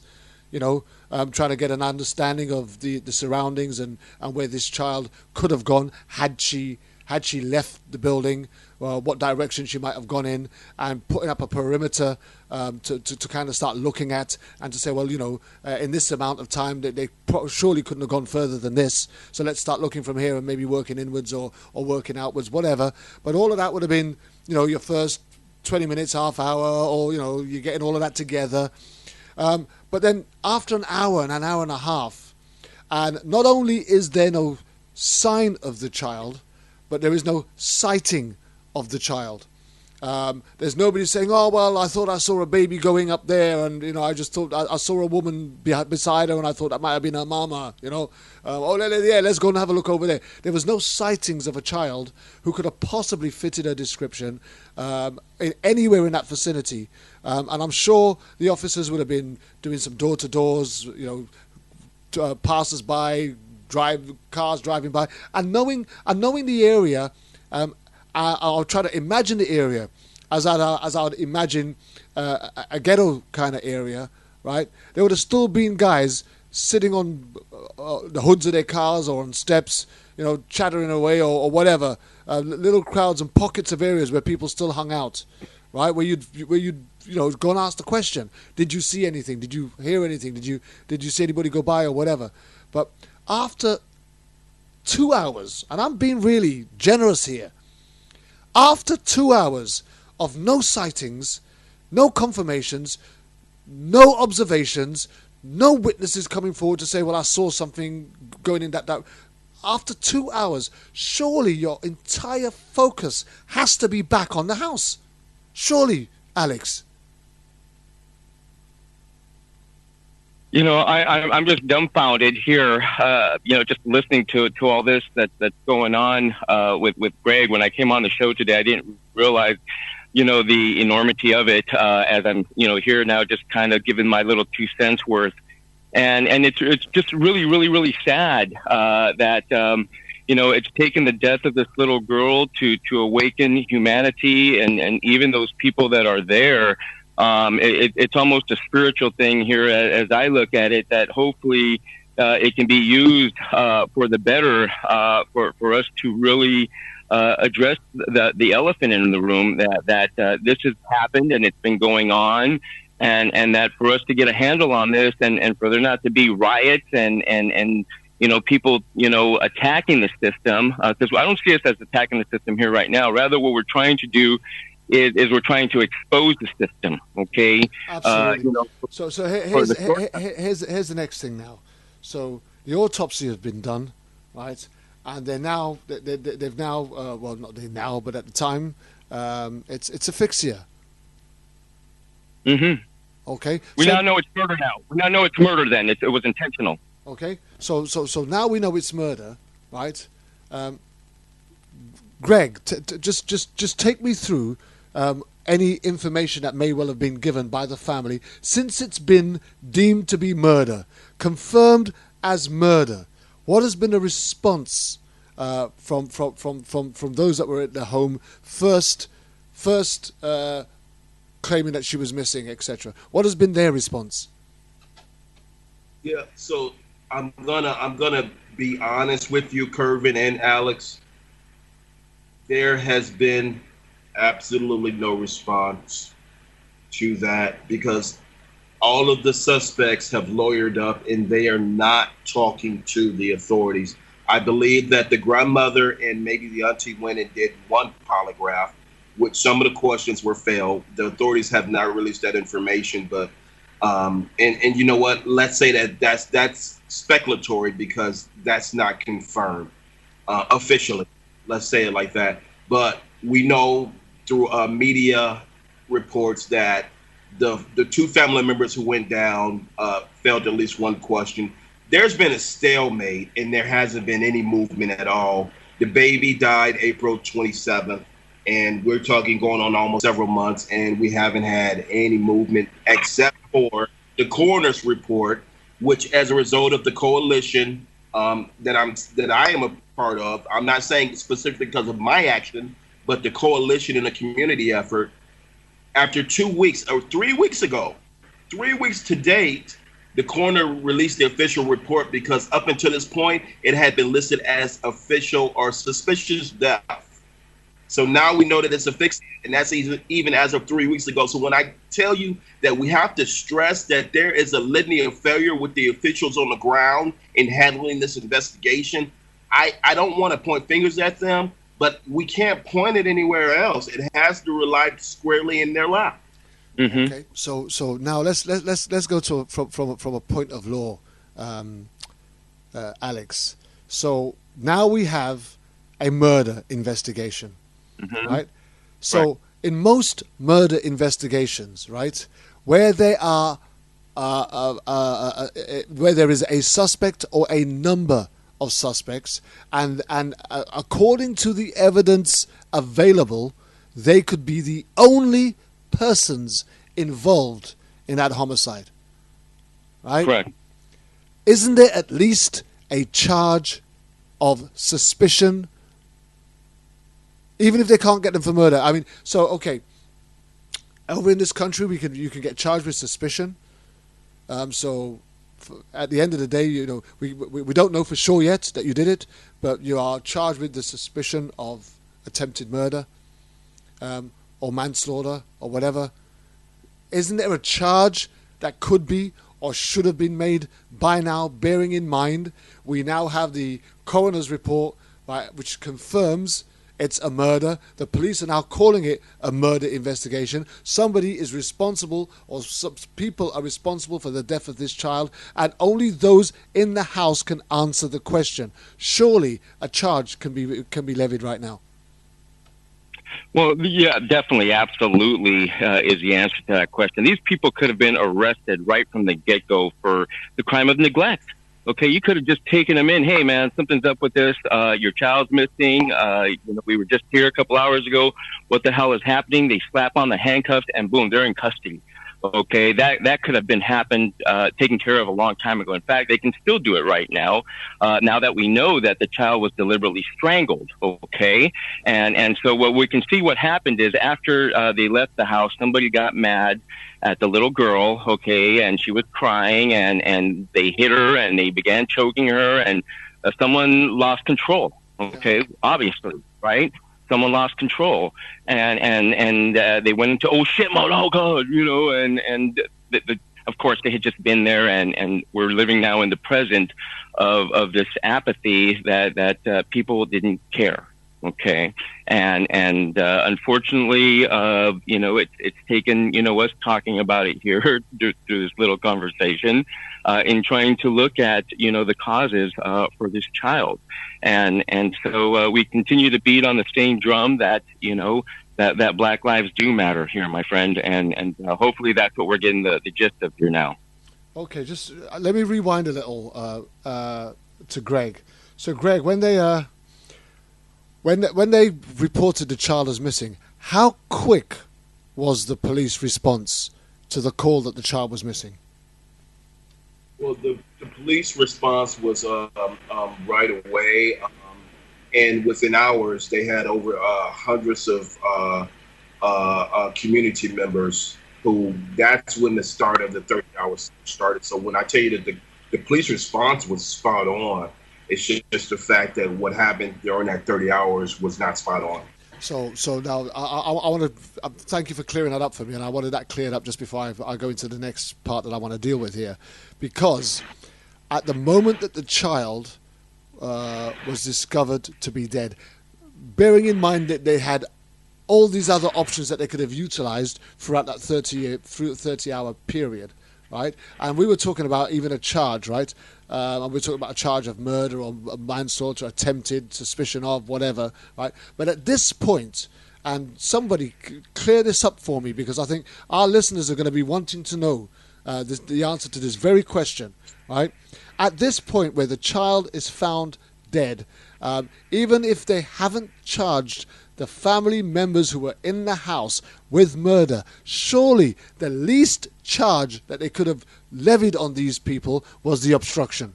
Speaker 2: trying to get an understanding of the surroundings and where this child could have gone had she left the building, what direction she might have gone in, and putting up a perimeter to kind of start looking at, and to say, well, in this amount of time, they surely couldn't have gone further than this, so let's start looking from here and maybe working inwards or working outwards, whatever. But all of that would have been, your first 20 minutes, half hour, or, you're getting all of that together. But then after an hour and a half, and not only is there no sign of the child, but there is no sighting of the child. There's nobody saying, oh, well, I thought I saw a baby going up there, and, I just thought I saw a woman beside her, and I thought that might have been her mama, let's go and have a look over there. There was no sightings of a child who could have possibly fitted her description anywhere in that vicinity. And I'm sure the officers would have been doing some door-to-doors, passers-by, cars driving by, and knowing the area. I'll try to imagine the area as I would imagine a ghetto kind of area, right? There would have still been guys sitting on the hoods of their cars or on steps, chattering away or whatever. Little crowds and pockets of areas where people still hung out, right? Where you'd go and ask the question: did you see anything? Did you hear anything? Did you see anybody go by or whatever? But after 2 hours, and I'm being really generous here, after 2 hours of no sightings, no confirmations, no observations, no witnesses coming forward to say, well, I saw something going in that. After 2 hours, surely your entire focus has to be back on the house. Surely, Alex.
Speaker 3: I'm just dumbfounded here, just listening to all this that's going on with Greg. When I came on the show today, I didn't realize, the enormity of it, as I'm, here now just kind of giving my little 2 cents worth. And it's just really, really, really sad that, it's taken the death of this little girl to awaken humanity and even those people that are there. It's almost a spiritual thing here as I look at it, that hopefully it can be used for the better, for us to really address the elephant in the room, that this has happened and it's been going on, and that for us to get a handle on this and for there not to be riots and people attacking the system, because I don't see us as attacking the system here right now. Rather, what we're trying to do is we're trying to expose the system, okay?
Speaker 2: Absolutely. So here's the next thing now. So the autopsy has been done, right? And they've now, well, not they now, but at the time, it's asphyxia.
Speaker 3: Mm-hmm.
Speaker 2: Okay.
Speaker 3: We now know it's murder now. We now know it's murder then. It was intentional.
Speaker 2: Okay. So now we know it's murder, right? Greg, just take me through any information that may well have been given by the family since it's been deemed to be murder, confirmed as murder? What has been the response from those that were at the home first claiming that she was missing, etc.? What has been their response?
Speaker 4: Yeah, so I'm gonna be honest with you, Kervin and Alex. There has been absolutely no response to that because all of the suspects have lawyered up and they are not talking to the authorities. I believe that the grandmother and maybe the auntie went and did one polygraph, which some of the questions were failed. The authorities have not released that information, but and you know what? Let's say that's speculatory because that's not confirmed officially. Let's say it like that. But we know through media reports that the two family members who went down failed at least one question. There's been a stalemate and there hasn't been any movement at all. The baby died April 27th, and we're talking going on almost several months, and we haven't had any movement except for the coroner's report, which, as a result of the coalition that I am a part of, I'm not saying specifically because of my action, but the coalition and the community effort. After 2 weeks or 3 weeks ago, 3 weeks to date, the coroner released the official report because up until this point, it had been listed as official or suspicious death. So now we know that it's a fix, and that's even as of 3 weeks ago. So when I tell you that we have to stress that there is a litany of failure with the officials on the ground in handling this investigation, I don't want to point fingers at them, but we can't point it anywhere else. It has to rely squarely in their lap.
Speaker 2: Mm-hmm. Okay, so now let's go to from a point of law, Alex. So now we have a murder investigation, mm-hmm. right? So right. In most murder investigations, right, where there are where there is a suspect or a number of suspects, and according to the evidence available, they could be the only persons involved in that homicide, right?
Speaker 3: Correct.
Speaker 2: Isn't there at least a charge of suspicion, even if they can't get them for murder? I mean, so okay, over in this country, you can get charged with suspicion. At the end of the day, you know, we don't know for sure yet that you did it, but you are charged with the suspicion of attempted murder, or manslaughter, or whatever. Isn't there a charge that could be or should have been made by now, bearing in mind we now have the coroner's report which confirms it's a murder? The police are now calling it a murder investigation. Somebody is responsible, or some people are responsible for the death of this child, and only those in the house can answer the question. Surely a charge can be levied right now.
Speaker 3: Well, yeah, definitely, absolutely is the answer to that question. These people could have been arrested right from the get-go for the crime of neglect. Okay, you could have just taken them in. Hey, man, something's up with this. Your child's missing. We were just here a couple hours ago. What the hell is happening? They slap on the handcuffs, and boom, they're in custody. Okay, that could have been taken care of a long time ago. In fact, they can still do it right now. Now that we know that the child was deliberately strangled. Okay, and so what we can see what happened is after they left the house, somebody got mad at the little girl. Okay, and she was crying, and they hit her and they began choking her, and someone lost control. Okay, obviously, right? Someone lost control, and they went into oh shit mode. Oh god, and of course they had just been there, and we're living now in the present of this apathy that people didn't care. Okay, and unfortunately, it's taken us talking about it here through this little conversation, in trying to look at the causes for this child, and so we continue to beat on the same drum that that Black lives do matter here, my friend, and hopefully that's what we're getting the gist of here now.
Speaker 2: Okay, just let me rewind a little to Greg. So Greg, when they reported the child as missing, how quick was the police response to the call that the child was missing?
Speaker 4: Well, the police response was right away, and within hours, they had over hundreds of community members who, that's when the start of the 30 hours started. So when I tell you that the police response was spot on, it's just the fact that what happened during that 30 hours was not spot on.
Speaker 2: So now I want to thank you for clearing that up for me, and I wanted that cleared up just before I go into the next part that I want to deal with here, because at the moment that the child was discovered to be dead, bearing in mind that they had all these other options that they could have utilized throughout that 30-hour period, right? And we were talking about even a charge, right? And we were talking about a charge of murder or manslaughter, attempted, suspicion of, whatever, right? But at this point, and somebody clear this up for me, because I think our listeners are going to be wanting to know the answer to this very question, right? At this point where the child is found dead, even if they haven't charged the family members who were in the house with murder, surely the least charge that they could have levied on these people was the obstruction.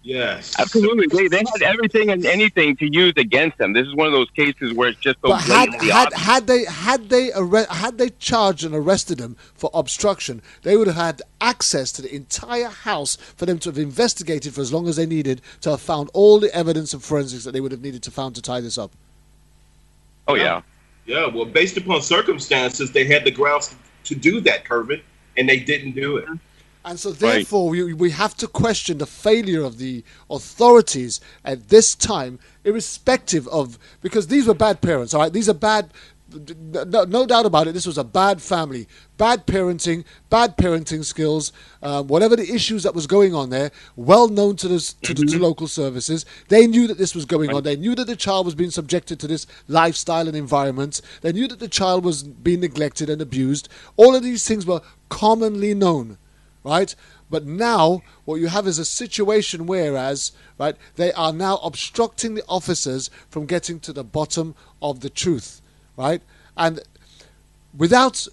Speaker 4: Yes,
Speaker 3: absolutely. They had everything and anything to use against them. This is one of those cases where it's just so blatantly obvious.
Speaker 2: Had they charged and arrested them for obstruction, they would have had access to the entire house for them to have investigated for as long as they needed to have found all the evidence and forensics that they would have needed to found to tie this up.
Speaker 3: Oh yeah.
Speaker 4: Yeah. Well, based upon circumstances, they had the grounds to do that, Kervin, and they didn't do it.
Speaker 2: And so, therefore, we have to question the failure of the authorities at this time, irrespective of, because these were bad parents, all right? These are bad, no doubt about it, this was a bad family, bad parenting skills, whatever the issues that was going on there, well known to the local services. They knew that this was going on. They knew that the child was being subjected to this lifestyle and environment. They knew that the child was being neglected and abused. All of these things were commonly known. Right, but now what you have is a situation whereas, right, they are now obstructing the officers from getting to the bottom of the truth, right, and without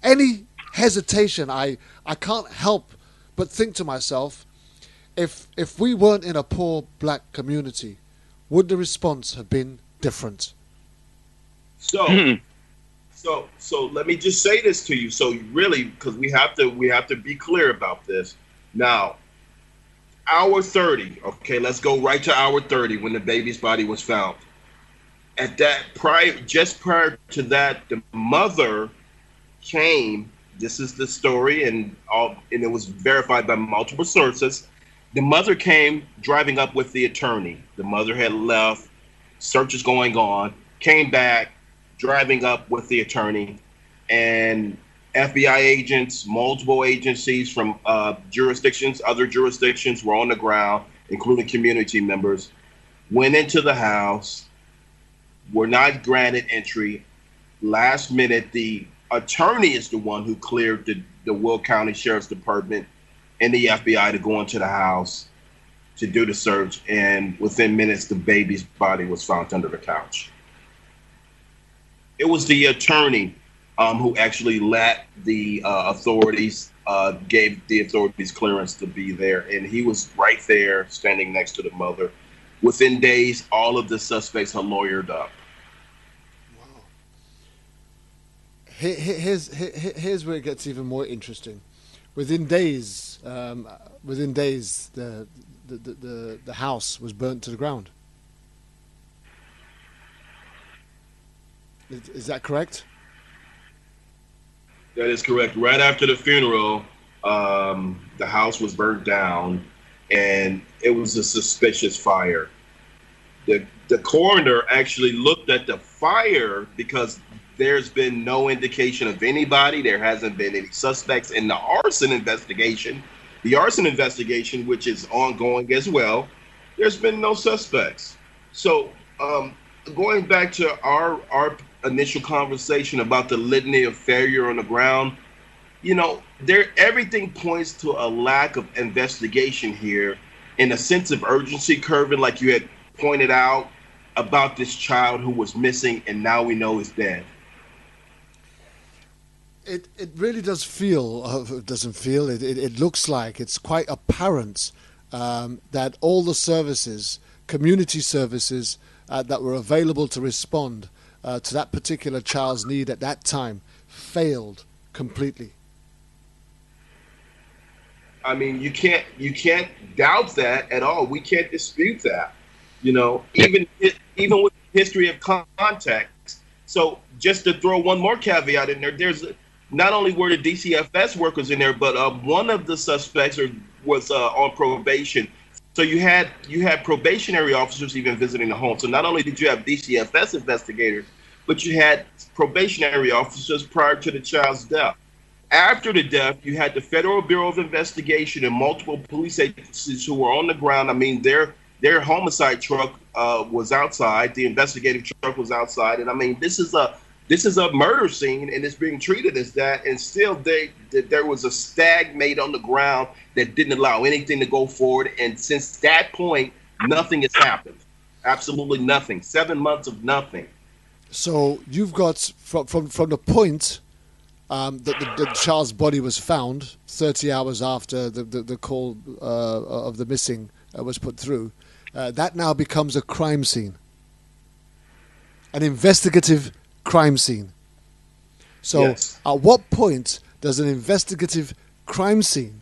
Speaker 2: any hesitation, I can't help but think to myself, if we weren't in a poor black community, would the response have been different?
Speaker 4: So let me just say this to you. So really, because we have to be clear about this. Now, hour 30. Okay, let's go right to hour 30 when the baby's body was found. At that just prior to that, the mother came. This is the story, and it was verified by multiple sources. The mother came driving up with the attorney. The mother had left. Search is going on. Came back. Driving up with the attorney, and FBI agents, multiple agencies from other jurisdictions were on the ground, including community members, went into the house, were not granted entry. Last minute, the attorney is the one who cleared the Will County Sheriff's Department and the FBI to go into the house to do the search, and within minutes, the baby's body was found under the couch. It was the attorney who actually let the authorities, gave the authorities clearance to be there. And he was right there standing next to the mother. Within days, all of the suspects are lawyered up.
Speaker 2: Wow. Here's where it gets even more interesting. Within days, the house was burnt to the ground. Is that correct?
Speaker 4: That is correct. Right after the funeral, the house was burnt down, and it was a suspicious fire. The coroner actually looked at the fire because there's been no indication of anybody. There hasn't been any suspects in the arson investigation. The arson investigation, which is ongoing as well, there's been no suspects. So going back to our initial conversation about the litany of failure on the ground, everything points to a lack of investigation here, in a sense of urgency, Kervin, like you had pointed out. about this child who was missing and now we know is dead.
Speaker 2: It really does feel, it looks like it's quite apparent that all the services, community services that were available to respond to that particular child's need at that time failed completely.
Speaker 4: I mean, you can't doubt that at all. We can't dispute that. You know, even with history of context. So just to throw one more caveat in there, there's not only were the DCFS workers in there, but one of the suspects was on probation. So you had probationary officers even visiting the home. So not only did you have DCFS investigators, but you had probationary officers prior to the child's death. After the death, you had the Federal Bureau of Investigation and multiple police agencies who were on the ground. I mean, their homicide truck was outside. The investigative truck was outside. And I mean, this is a murder scene, and it's being treated as that. And still, there was a stag made on the ground that didn't allow anything to go forward. And since that point, nothing has happened. Absolutely nothing. 7 months of nothing.
Speaker 2: So you've got from the point that the child's body was found, 30 hours after the call of the missing was put through, that now becomes a crime scene, an investigative crime scene. So yes. At what point does an investigative crime scene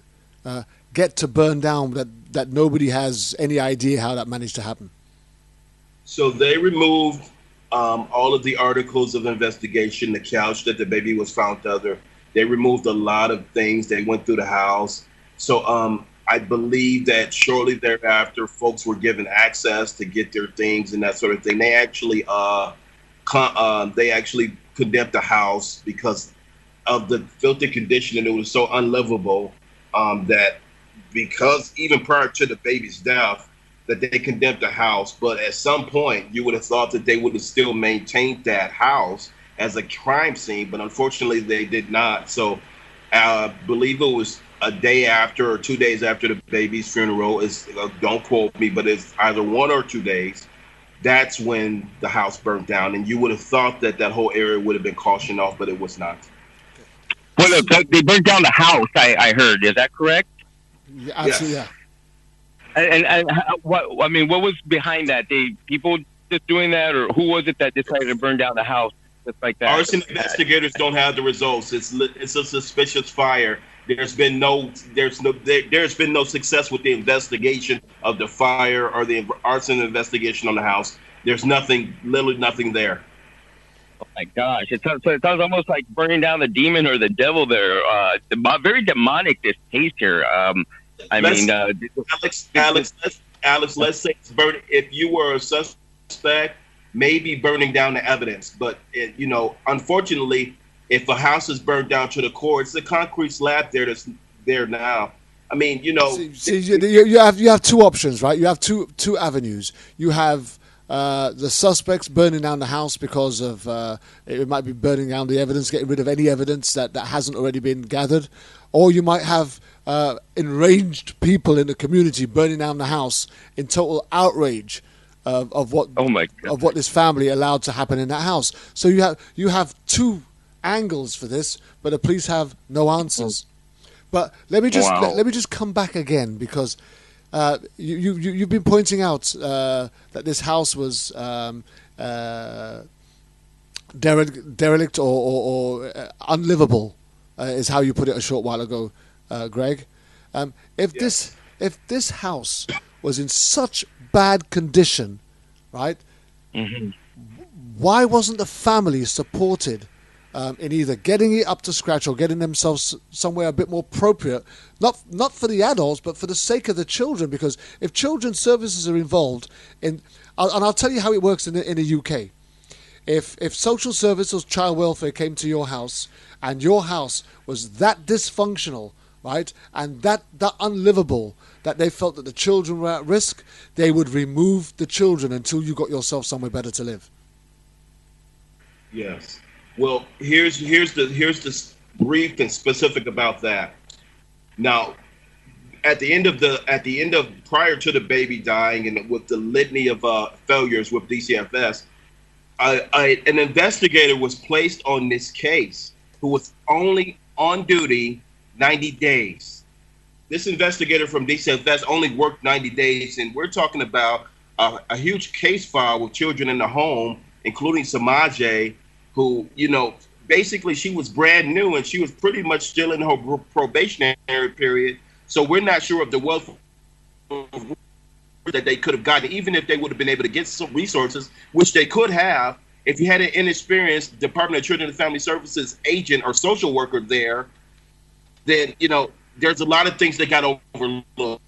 Speaker 2: get to burn down that nobody has any idea how that managed to happen?
Speaker 4: So they removed all of the articles of investigation, the couch that the baby was found under. They removed a lot of things. They went through the house. So I believe that shortly thereafter, folks were given access to get their things and that sort of thing. They actually condemned the house because of the filthy condition, and it was so unlivable that because even prior to the baby's death, that they condemned the house. But at some point, you would have thought that they would have still maintained that house as a crime scene, but unfortunately, they did not. So I believe it was a day after or 2 days after the baby's funeral. Don't quote me, but it's either 1 or 2 days. That's when the house burned down, and you would have thought that whole area would have been cautioned off, but it was not.
Speaker 3: Well, they burned down the house. I heard. Is that correct?
Speaker 2: Yeah, absolutely.
Speaker 4: Yes.
Speaker 2: Yeah.
Speaker 3: And what was behind that? People just doing that, or who was it that decided to burn down the house just like that?
Speaker 4: Arson investigators don't have the results. It's a suspicious fire. There's been no success with the investigation of the fire or the arson investigation on the house. There's literally nothing there.
Speaker 3: Oh my gosh! It sounds almost like burning down the demon or the devil there. Very demonic this case here. Alex, let's say it's burning. If you were a suspect, maybe burning down the evidence. But unfortunately, if a house is burned down to the core, it's a concrete slab there that's there now. I mean,
Speaker 2: See, you have two options, right? You have two avenues. You have the suspects burning down the house because of it might be burning down the evidence, getting rid of any evidence that hasn't already been gathered, or you might have enraged people in the community burning down the house in total outrage of what this family allowed to happen in that house. So you have two angles for this, but the police have no answers. But let me just come back again, because you've been pointing out that this house was derelict or unlivable, is how you put it a short while ago, Greg. If this house was in such bad condition, right? Mm-hmm. Why wasn't the family supported in either getting it up to scratch or getting themselves somewhere a bit more appropriate, not for the adults, but for the sake of the children? Because if children's services are involved and I'll tell you how it works in the UK. If social services or child welfare came to your house and your house was that dysfunctional, right, and that unlivable, that they felt that the children were at risk, they would remove the children until you got yourself somewhere better to live.
Speaker 4: Yes. Well, here's the brief and specific about that. Now, at the end of prior to the baby dying, and with the litany of failures with DCFS, an investigator was placed on this case who was only on duty 90 days. This investigator from DCFS only worked 90 days, and we're talking about a huge case file with children in the home, including Semaj, who, basically she was brand new and she was pretty much still in her probationary period. So we're not sure of the wealth that they could have gotten, even if they would have been able to get some resources, which they could have if you had an inexperienced Department of Children and Family Services agent or social worker there. Then there's a lot of things that got overlooked.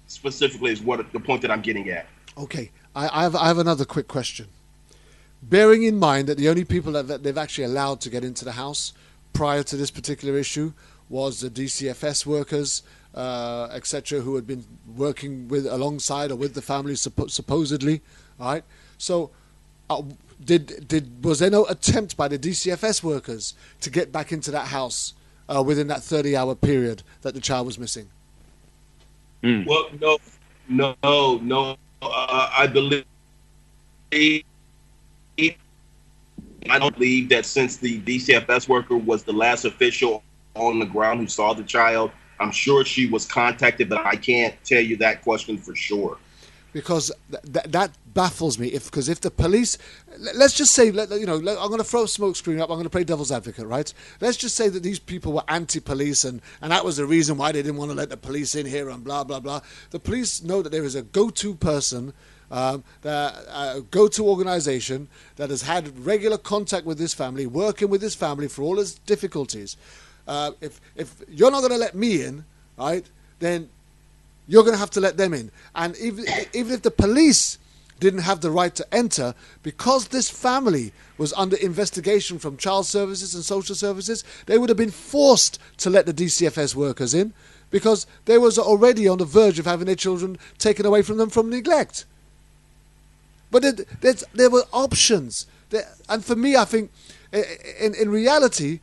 Speaker 4: Specifically, is what the point that I'm getting at.
Speaker 2: Okay, I have another quick question. Bearing in mind that the only people that they've actually allowed to get into the house prior to this particular issue was the DCFS workers, etc., who had been working alongside or with the family supposedly. All right. So, was there no attempt by the DCFS workers to get back into that house within that 30-hour period that the child was missing?
Speaker 4: Well, no. I don't believe that since the DCFS worker was the last official on the ground who saw the child, I'm sure she was contacted, but I can't tell you that question for sure.
Speaker 2: Because that baffles me. Because if the police, let's just say, I'm going to throw a smoke screen up. I'm going to play devil's advocate, right? Let's just say that these people were anti-police, and that was the reason why they didn't want to let the police in here, and blah blah blah. The police know that there is a go-to person, go-to organization that has had regular contact with this family, working with this family for all its difficulties. If you're not going to let me in, right, then you're going to have to let them in. And even if the police didn't have the right to enter, because this family was under investigation from child services and social services, they would have been forced to let the DCFS workers in, because they was already on the verge of having their children taken away from them from neglect. But there were options. And for me, I think, in reality,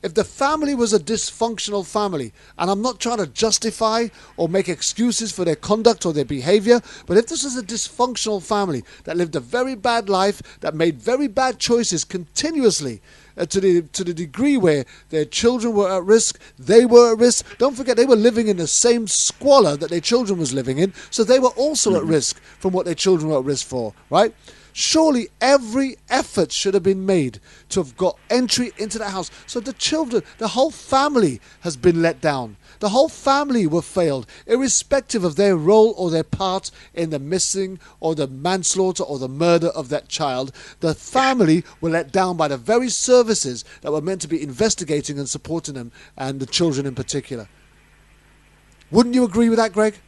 Speaker 2: if the family was a dysfunctional family, and I'm not trying to justify or make excuses for their conduct or their behavior, but if this was a dysfunctional family that lived a very bad life, that made very bad choices continuously, to the degree where their children were at risk, they were at risk. Don't forget, they were living in the same squalor that their children was living in, so they were also at risk from what their children were at risk for, right? Surely every effort should have been made to have got entry into the house. So the children, the whole family has been let down. The whole family were failed, irrespective of their role or their part in the missing or the manslaughter or the murder of that child. The family were let down by the very services that were meant to be investigating and supporting them, and the children in particular. Wouldn't you agree with that, Greg?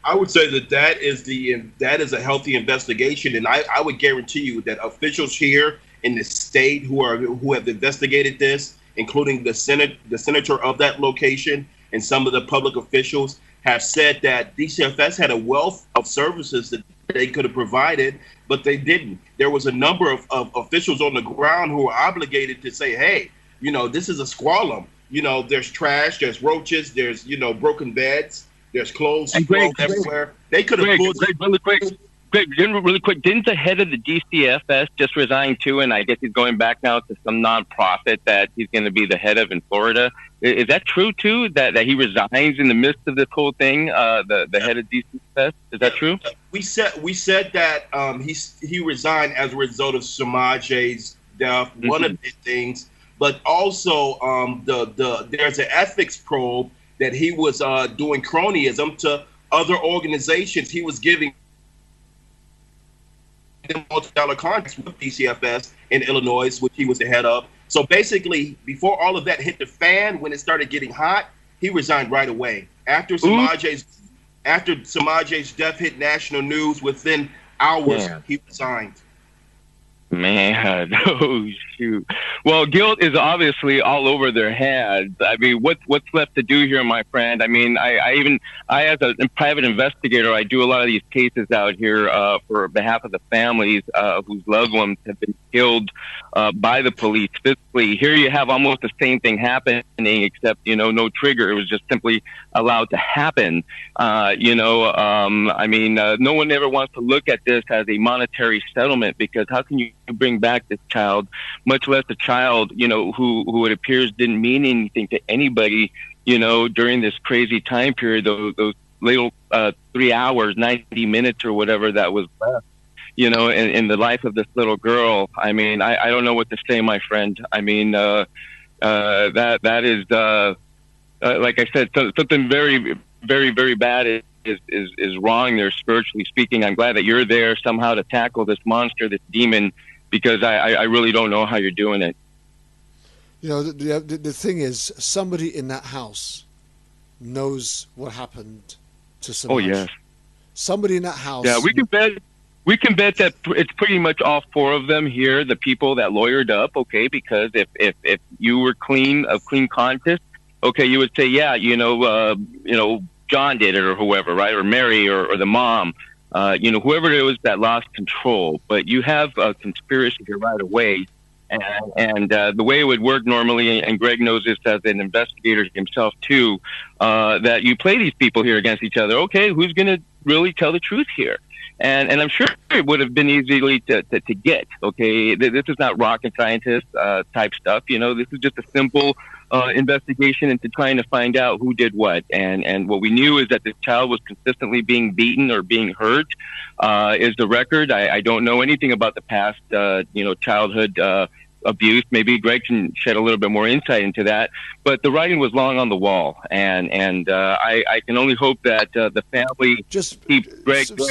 Speaker 4: I would say that is a healthy investigation, and I would guarantee you that officials here in the state who have investigated this, including the senator of that location and some of the public officials, have said that DCFS had a wealth of services that they could have provided, but they didn't. There was a number of officials on the ground who were obligated to say, hey, this is a squalor. There's trash, there's roaches, there's broken beds. There's clothes everywhere. They could have pulled.
Speaker 3: Greg, really quick. Didn't the head of the DCFS just resign too? And I guess he's going back now to some nonprofit that he's going to be the head of in Florida. Is that true too? That he resigns in the midst of this whole thing? The head of DCFS, is that true?
Speaker 4: We said that he resigned as a result of Semaj's death. Mm-hmm. One of the things, but also there's an ethics probe that he was doing cronyism to other organizations. He was giving them multi-dollar contracts with DCFS in Illinois, which he was the head of. So basically, before all of that hit the fan, when it started getting hot, he resigned right away. After Semaj's death hit national news, within hours, he resigned.
Speaker 3: Man, oh shoot. Well, guilt is obviously all over their heads. I mean, what's left to do here, my friend? I mean, I as a private investigator, I do a lot of these cases out here for behalf of the families whose loved ones have been killed by the police physically. Here you have almost the same thing happening, except no trigger. It was just simply allowed to happen. I mean, no one ever wants to look at this as a monetary settlement, because how can you bring back this child, much less a child, who it appears didn't mean anything to anybody, during this crazy time period, those little 3 hours, 90 minutes or whatever that was left, in the life of this little girl. I mean, I don't know what to say, my friend. I mean, that is, like I said, something very, very, very bad is wrong there, spiritually speaking. I'm glad that you're there somehow to tackle this monster, this demon, because I really don't know how you're doing it.
Speaker 2: The thing is, somebody in that house knows what happened to Semaj.
Speaker 3: Oh, yes.
Speaker 2: Somebody in that house.
Speaker 3: Yeah, we can bet that it's pretty much all four of them here, the people that lawyered up, okay, because if you were of clean conscience, okay, you would say, yeah, John did it, or whoever, right? Or Mary, or the mom, whoever it was that lost control. But you have a conspiracy here right away. And the way it would work normally, and Greg knows this as an investigator himself too, that you play these people here against each other. Okay, who's going to really tell the truth here? And I'm sure it would have been easily to get. Okay, this is not rocket scientist type stuff. This is just a simple investigation into trying to find out who did what. And what we knew is that this child was consistently being beaten or being hurt. Is the record. I don't know anything about the past, childhood abuse. Maybe Greg can shed a little bit more insight into that. But the writing was long on the wall, and I can only hope that the family
Speaker 2: just
Speaker 3: keep Greg there.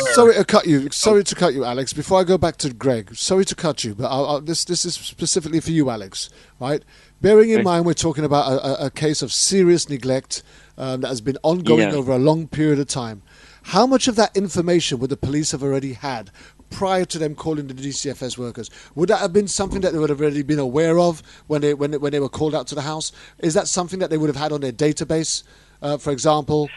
Speaker 2: Sorry to cut you, Alex. Before I go back to Greg, sorry to cut you, but this is specifically for you, Alex. Right? Bearing in mind we're talking about a case of serious neglect that has been ongoing over a long period of time. How much of that information would the police have already had prior to them calling the DCFS workers? Would that have been something that they would have already been aware of when they were called out to the house? Is that something that they would have had on their database, for example?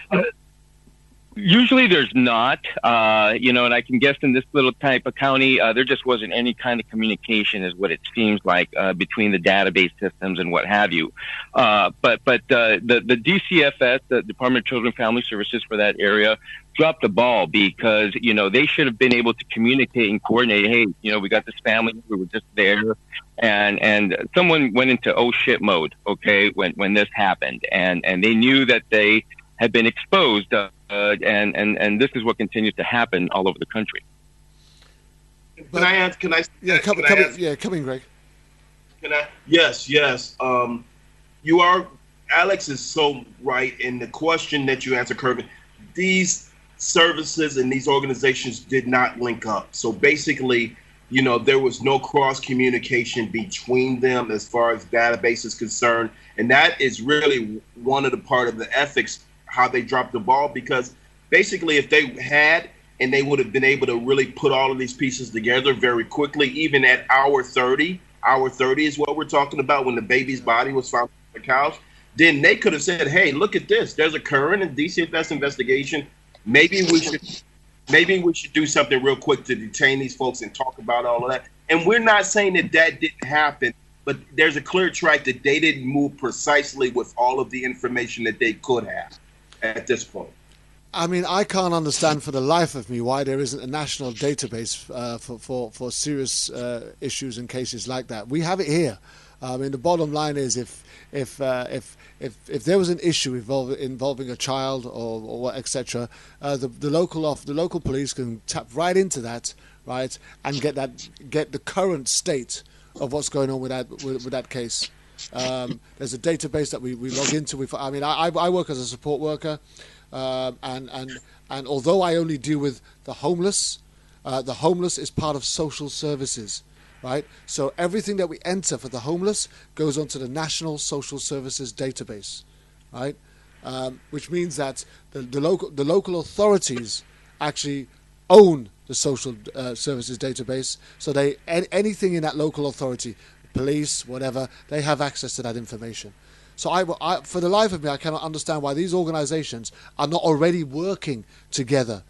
Speaker 3: Usually there's not, and I can guess in this little type of county, there just wasn't any kind of communication, is what it seems like, between the database systems and what have you. But the DCFS, the Department of Children and Family Services for that area, dropped the ball, because, they should have been able to communicate and coordinate. Hey, we got this family, we were just there. And someone went into oh shit mode, okay, when this happened. And they knew that they had been exposed, and this is what continues to happen all over the country.
Speaker 4: Can I ask?
Speaker 2: Come in, Greg.
Speaker 4: Can I? Yes. You are. Alex is so right in the question that you answered, Kervin. These services and these organizations did not link up. So basically, there was no cross communication between them as far as database is concerned, and that is really one of the part of the ethics, how they dropped the ball, because basically if they had, and they would have been able to really put all of these pieces together very quickly, even at hour 30 is what we're talking about, when the baby's body was found on the couch, then they could have said, hey, look at this. There's a current DCFS investigation. Maybe we should do something real quick to detain these folks and talk about all of that. And we're not saying that didn't happen, but there's a clear track that they didn't move precisely with all of the information that they could have at this point.
Speaker 2: I mean, I can't understand for the life of me why there isn't a national database for serious issues and cases like that. We have it here. I mean, the bottom line is if there was an issue involving a child or etc., the local police can tap right into that, right, and get the current state of what's going on with that case. There's a database that we log into. I work as a support worker, and although I only deal with the homeless is part of social services, right? So everything that we enter for the homeless goes onto the National Social Services database, right? Which means that the local authorities actually own the social services database. So anything in that local authority, police, whatever, they have access to that information. So I, for the life of me, I cannot understand why these organizations are not already working together.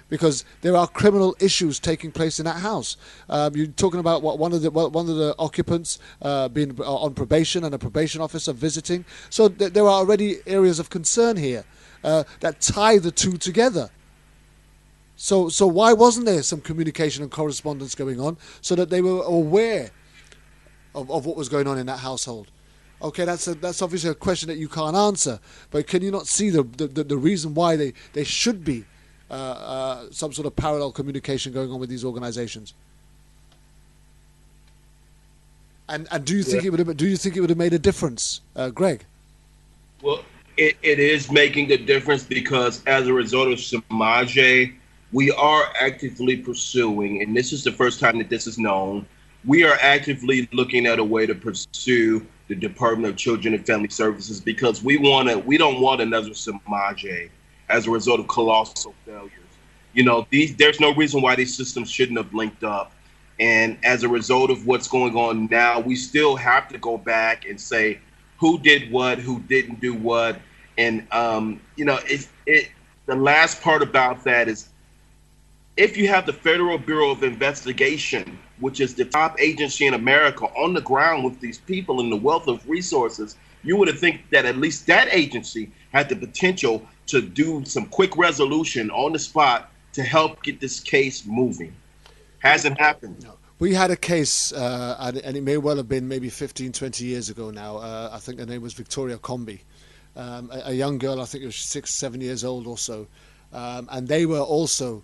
Speaker 2: Because there are criminal issues taking place in that house. You're talking about one of the occupants being on probation and a probation officer visiting. So there are already areas of concern here that tie the two together. So why wasn't there some communication and correspondence going on so that they were aware of what was going on in that household? Okay, that's obviously a question that you can't answer. But can you not see the reason why they should be some sort of parallel communication going on with these organizations? And do you think it would have made a difference, Greg?
Speaker 4: Well, it is making a difference because as a result of Semaj, we are actively pursuing, and this is the first time that this is known, we are actively looking at a way to pursue the Department of Children and Family Services because we don't want another Semaj as a result of colossal failures. You know, there's no reason why these systems shouldn't have linked up. And as a result of what's going on now, we still have to go back and say who did what, who didn't do what. And, the last part about that is if you have the Federal Bureau of Investigation, which is the top agency in America on the ground with these people and the wealth of resources, you would have think that at least that agency had the potential to do some quick resolution on the spot to help get this case moving. Hasn't happened. No.
Speaker 2: We had a case, and it may well have been maybe 15, 20 years ago now. I think her name was Victoria Crosby, a young girl, I think it was 6, 7 years old or so. And they were also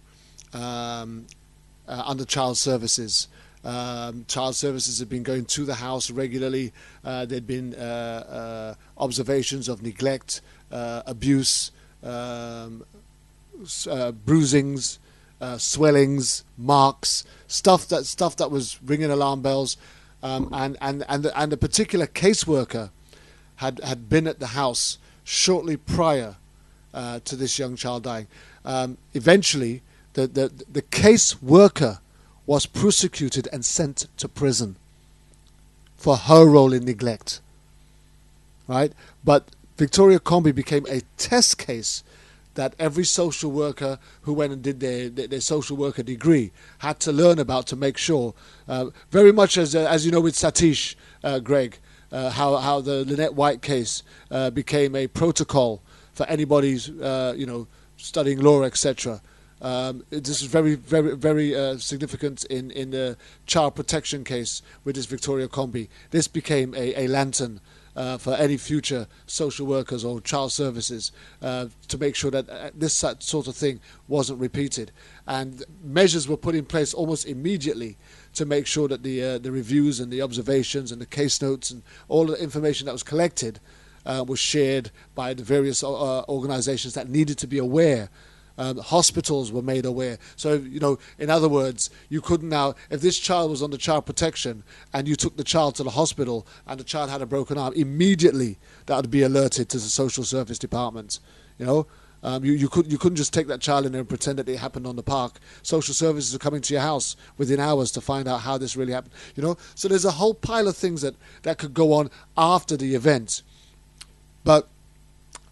Speaker 2: under child services. Child services had been going to the house regularly. There'd been observations of neglect, abuse, bruisings, swellings, marks, stuff that was ringing alarm bells, and a particular caseworker had been at the house shortly prior to this young child dying. Eventually, the caseworker was prosecuted and sent to prison for her role in neglect. Right, but Victoria Crosby became a test case that every social worker who went and did their social worker degree had to learn about to make sure, very much as you know with Satish, Greg, how the Lynette White case became a protocol for anybody studying law, etc. This is very, very, very significant in the child protection case with this Victoria Crosby. This became a lantern for any future social workers or child services to make sure that this sort of thing wasn't repeated. And measures were put in place almost immediately to make sure that the reviews and the observations and the case notes and all the information that was collected was shared by the various organizations that needed to be aware. Hospitals were made aware. So, in other words, you couldn't now, if this child was under child protection and you took the child to the hospital and the child had a broken arm, immediately that would be alerted to the social service department. You couldn't just take that child in there and pretend that it happened on the park. Social services are coming to your house within hours to find out how this really happened. So there's a whole pile of things that could go on after the event. But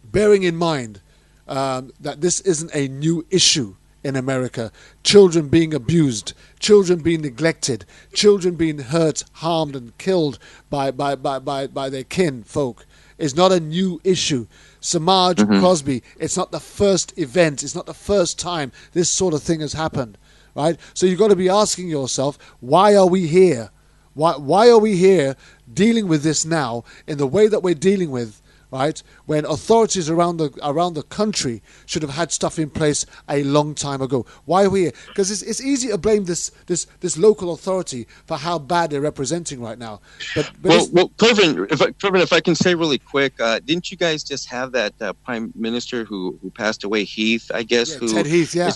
Speaker 2: bearing in mind that this isn't a new issue in America. Children being abused, children being neglected, children being hurt, harmed, and killed by their kin folk is not a new issue. Semaj Crosby, it's not the first event, it's not the first time this sort of thing has happened, right? So you've got to be asking yourself, why are we here? Why are we here dealing with this now in the way that we're dealing with? Right, when authorities around the country should have had stuff in place a long time ago. Why are we here? Because it's easy to blame this local authority for how bad they're representing right now. But
Speaker 3: Kervin, if I can say really quick, didn't you guys just have that prime minister who passed away, Heath? I guess
Speaker 2: Ted Heath, yeah.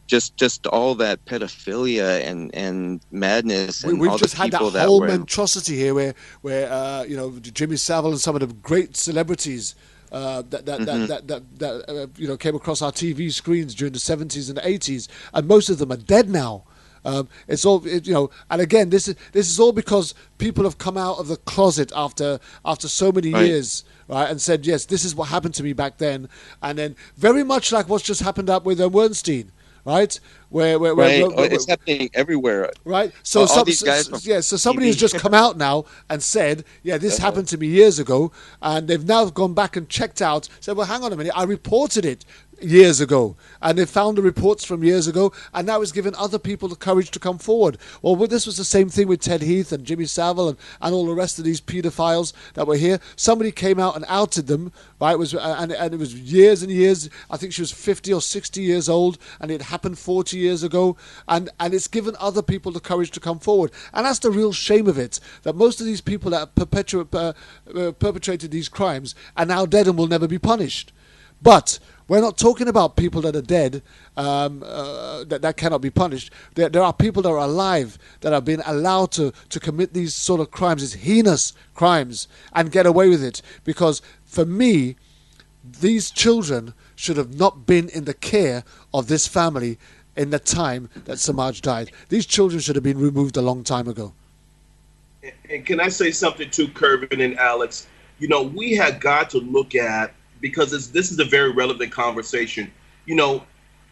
Speaker 3: Just all that pedophilia and madness. And
Speaker 2: We've
Speaker 3: all
Speaker 2: just
Speaker 3: the
Speaker 2: had that
Speaker 3: people
Speaker 2: whole monstrosity here, where Jimmy Savile and some of the great celebrities that came across our TV screens during the 70s and 80s, and most of them are dead now. It's all and again, this is all because people have come out of the closet after so many years, right, and said, yes, this is what happened to me back then, and then very much like what's just happened up with Wernstein. Right, where
Speaker 5: it's happening everywhere.
Speaker 2: Right, so
Speaker 5: these guys
Speaker 2: so somebody has just come out now and said, yeah, this happened to me years ago, and they've now gone back and checked out. Said, well, hang on a minute, I reported it years ago, and they found the reports from years ago, and now it's given other people the courage to come forward. Well, this was the same thing with Ted Heath and Jimmy Savile and all the rest of these paedophiles that were here. Somebody came out and outed them, right? And it was years and years. I think she was 50 or 60 years old, and it happened 40 years ago, and it's given other people the courage to come forward. And that's the real shame of it, that most of these people that perpetrated these crimes are now dead and will never be punished. But we're not talking about people that are dead that cannot be punished. There are people that are alive that have been allowed to commit these sort of crimes, these heinous crimes, and get away with it. Because for me, these children should have not been in the care of this family in the time that Semaj died. These children should have been removed a long time ago.
Speaker 4: And can I say something to Kervin and Alex? We have got to look at, because this is a very relevant conversation.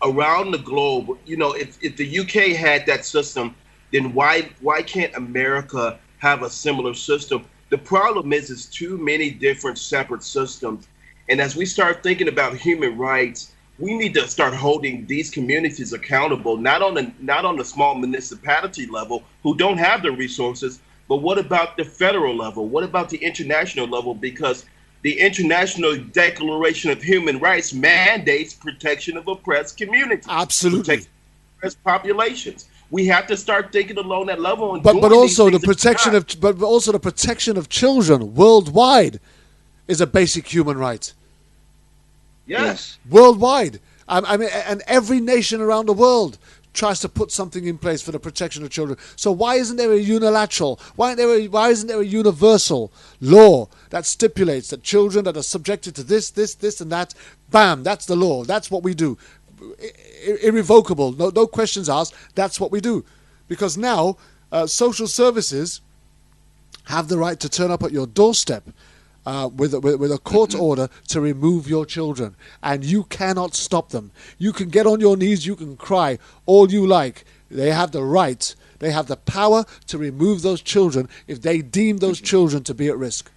Speaker 4: Around the globe, if the UK had that system, then why can't America have a similar system? The problem is it's too many different separate systems. And as we start thinking about human rights, we need to start holding these communities accountable, not on the small municipality level who don't have the resources, but what about the federal level? What about the international level? Because the International Declaration of Human Rights mandates protection of oppressed communities.
Speaker 2: Absolutely.
Speaker 4: Protect oppressed populations. We have to start thinking along that level. And
Speaker 2: but also the protection of children worldwide is a basic human right.
Speaker 4: Yes.
Speaker 2: Worldwide. I mean, and every nation around the world tries to put something in place for the protection of children. So why isn't there a unilateral, why isn't there a universal law that stipulates that children that are subjected to this, and that, bam, that's the law. That's what we do. Irrevocable, no questions asked. That's what we do. Because now social services have the right to turn up at your doorstep with a court order to remove your children, and you cannot stop them. You can get on your knees, you can cry all you like. They have the right, they have the power to remove those children if they deem those children to be at risk.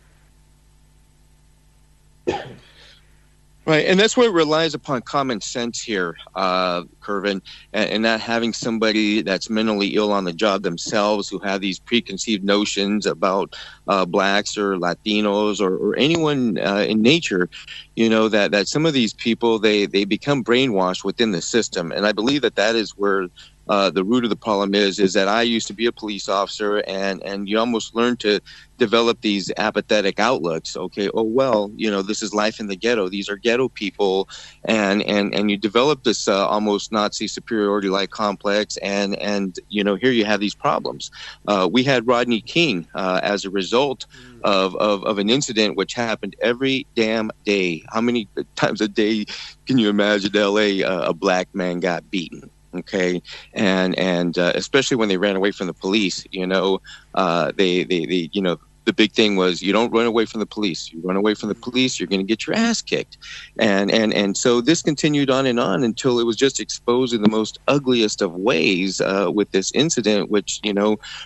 Speaker 5: Right, and that's where it relies upon common sense here, Kervin, and not having somebody that's mentally ill on the job themselves who have these preconceived notions about blacks or Latinos or anyone in nature, that some of these people, they become brainwashed within the system. And I believe that is where the root of the problem is that I used to be a police officer, and you almost learn to develop these apathetic outlooks. Okay, this is life in the ghetto. These are ghetto people, and you develop this almost Nazi superiority-like complex, and here you have these problems. We had Rodney King as a result of an incident which happened every damn day. How many times a day can you imagine L.A. A black man got beaten? Okay, and especially when they ran away from the police, the big thing was, you don't run away from the police. You run away from the police, you're going to get your ass kicked. And so this continued on and on until it was just exposed in the most ugliest of ways with this incident, which,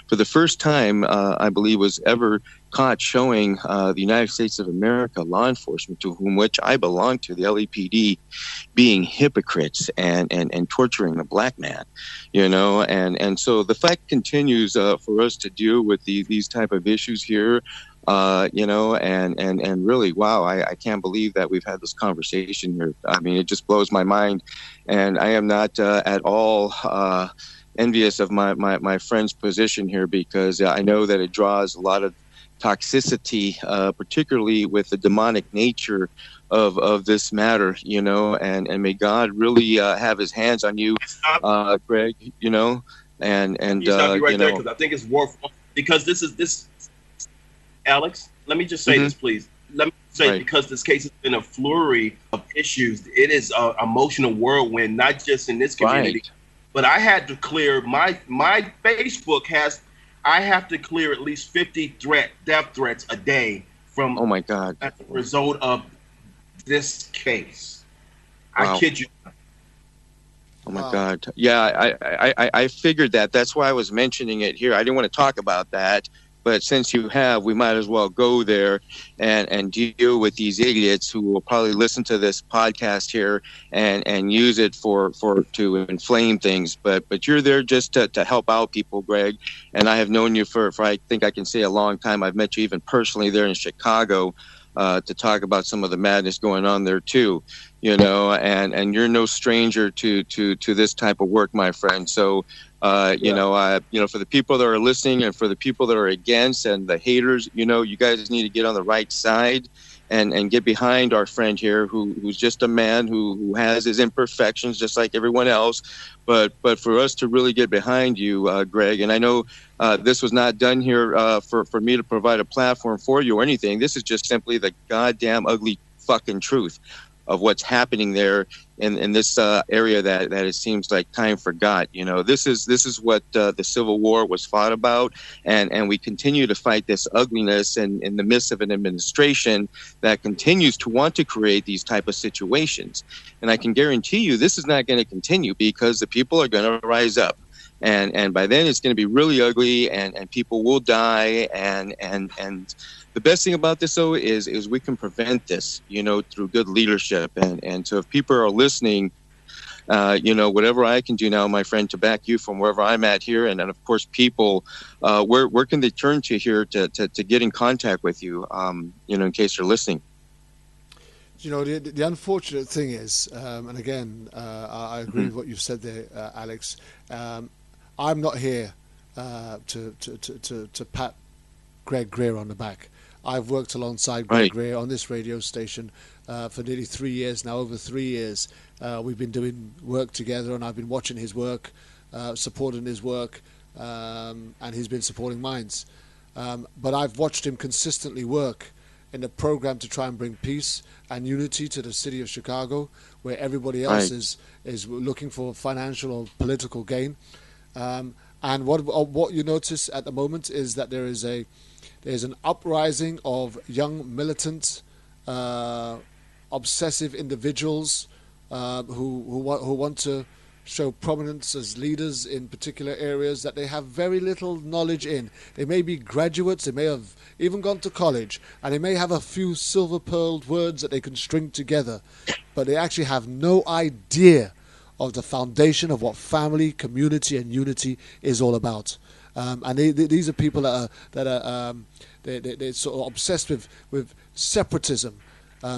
Speaker 5: for the first time, I believe was ever caught showing the United States of America law enforcement, to which I belong to, the LAPD, being hypocrites and torturing the black man, and so the fact continues for us to deal with these type of issues here, and really, wow, I can't believe that we've had this conversation here. I mean, it just blows my mind, and I am not at all envious of my friend's position here, because I know that it draws a lot of toxicity, particularly with the demonic nature of this matter, and may God really have his hands on you, Greg, and
Speaker 4: you stop me right there, because I think it's worth, because this Alex, let me just say this, please. Let me say,
Speaker 5: Right.
Speaker 4: because this case has been a flurry of issues, it is an emotional whirlwind, not just in this community,
Speaker 5: Right.
Speaker 4: but I had to clear my Facebook I have to clear at least 50 death threats a day from
Speaker 5: Oh my God.
Speaker 4: as a result of this case.
Speaker 5: Wow.
Speaker 4: I kid you.
Speaker 5: Oh my
Speaker 2: Wow.
Speaker 5: God. Yeah, I figured that. That's why I was mentioning it here. I didn't want to talk about that, but since you have, we might as well go there and deal with these idiots who will probably listen to this podcast here and use it to inflame things. But you're there just to help out people, Greg. And I have known you for I think I can say a long time. I've met you even personally there in Chicago. To talk about some of the madness going on there too, and you're no stranger to this type of work, my friend. So, for the people that are listening and for the people that are against and the haters, you guys need to get on the right side and get behind our friend here who's just a man who has his imperfections just like everyone else. But for us to really get behind you, Greg, and I know this was not done here for me to provide a platform for you or anything. This is just simply the goddamn ugly fucking truth of what's happening there in this area that it seems like time forgot. This is what the Civil War was fought about, and we continue to fight this ugliness in the midst of an administration that continues to want to create these type of situations. And I can guarantee you this is not going to continue because the people are going to rise up. And by then it's going to be really ugly and people will die and the best thing about this though is we can prevent this, through good leadership and so if people are listening, whatever I can do now, my friend, to back you from wherever I'm at here, and of course people, where can they turn to here to get in contact with you, in case you're listening?
Speaker 2: The unfortunate thing is, and again, I agree with what you've said there, Alex. I'm not here to pat Greg Greer on the back. I've worked alongside Greg Greer on this radio station for nearly 3 years now, over 3 years. We've been doing work together, and I've been watching his work, supporting his work, and he's been supporting mine. But I've watched him consistently work in a program to try and bring peace and unity to the city of Chicago, where everybody else is looking for financial or political gain. And what you notice at the moment is that there's an uprising of young militant, obsessive individuals who want to show prominence as leaders in particular areas that they have very little knowledge in. They may be graduates, they may have even gone to college, and they may have a few silver-pearled words that they can string together, but they actually have no idea of the foundation of what family, community, and unity is all about. And these are people that are they're sort of obsessed with separatism,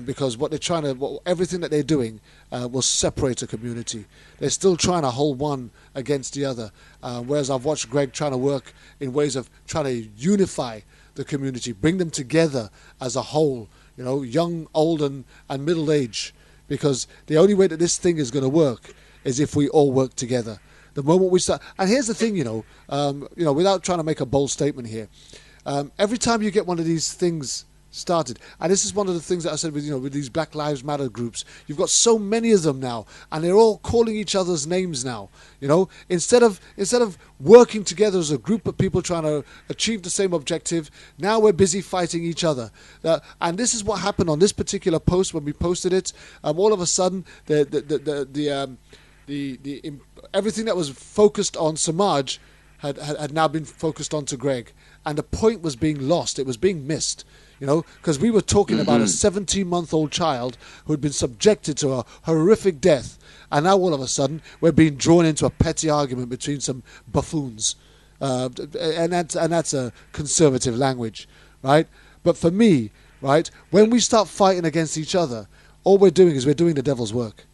Speaker 2: because what they're trying to, everything that they're doing will separate a community. They're still trying to hold one against the other. Whereas I've watched Greg trying to work in ways of trying to unify the community, bring them together as a whole, young, old, and middle age. Because the only way that this thing is going to work is if we all work together. The moment we start, and here's the thing, without trying to make a bold statement here, every time you get one of these things started, and this is one of the things that I said with these Black Lives Matter groups, you've got so many of them now, and they're all calling each other's names now. Instead of working together as a group of people trying to achieve the same objective, now we're busy fighting each other. And this is what happened on this particular post when we posted it. All of a sudden, everything that was focused on Semaj had now been focused onto Greg, and the point was being lost. It was being missed, because we were talking about a 17-month-old child who had been subjected to a horrific death, and now all of a sudden we're being drawn into a petty argument between some buffoons, and that's a conservative language, right? But for me, right, when we start fighting against each other, all we're doing is we're doing the devil's work.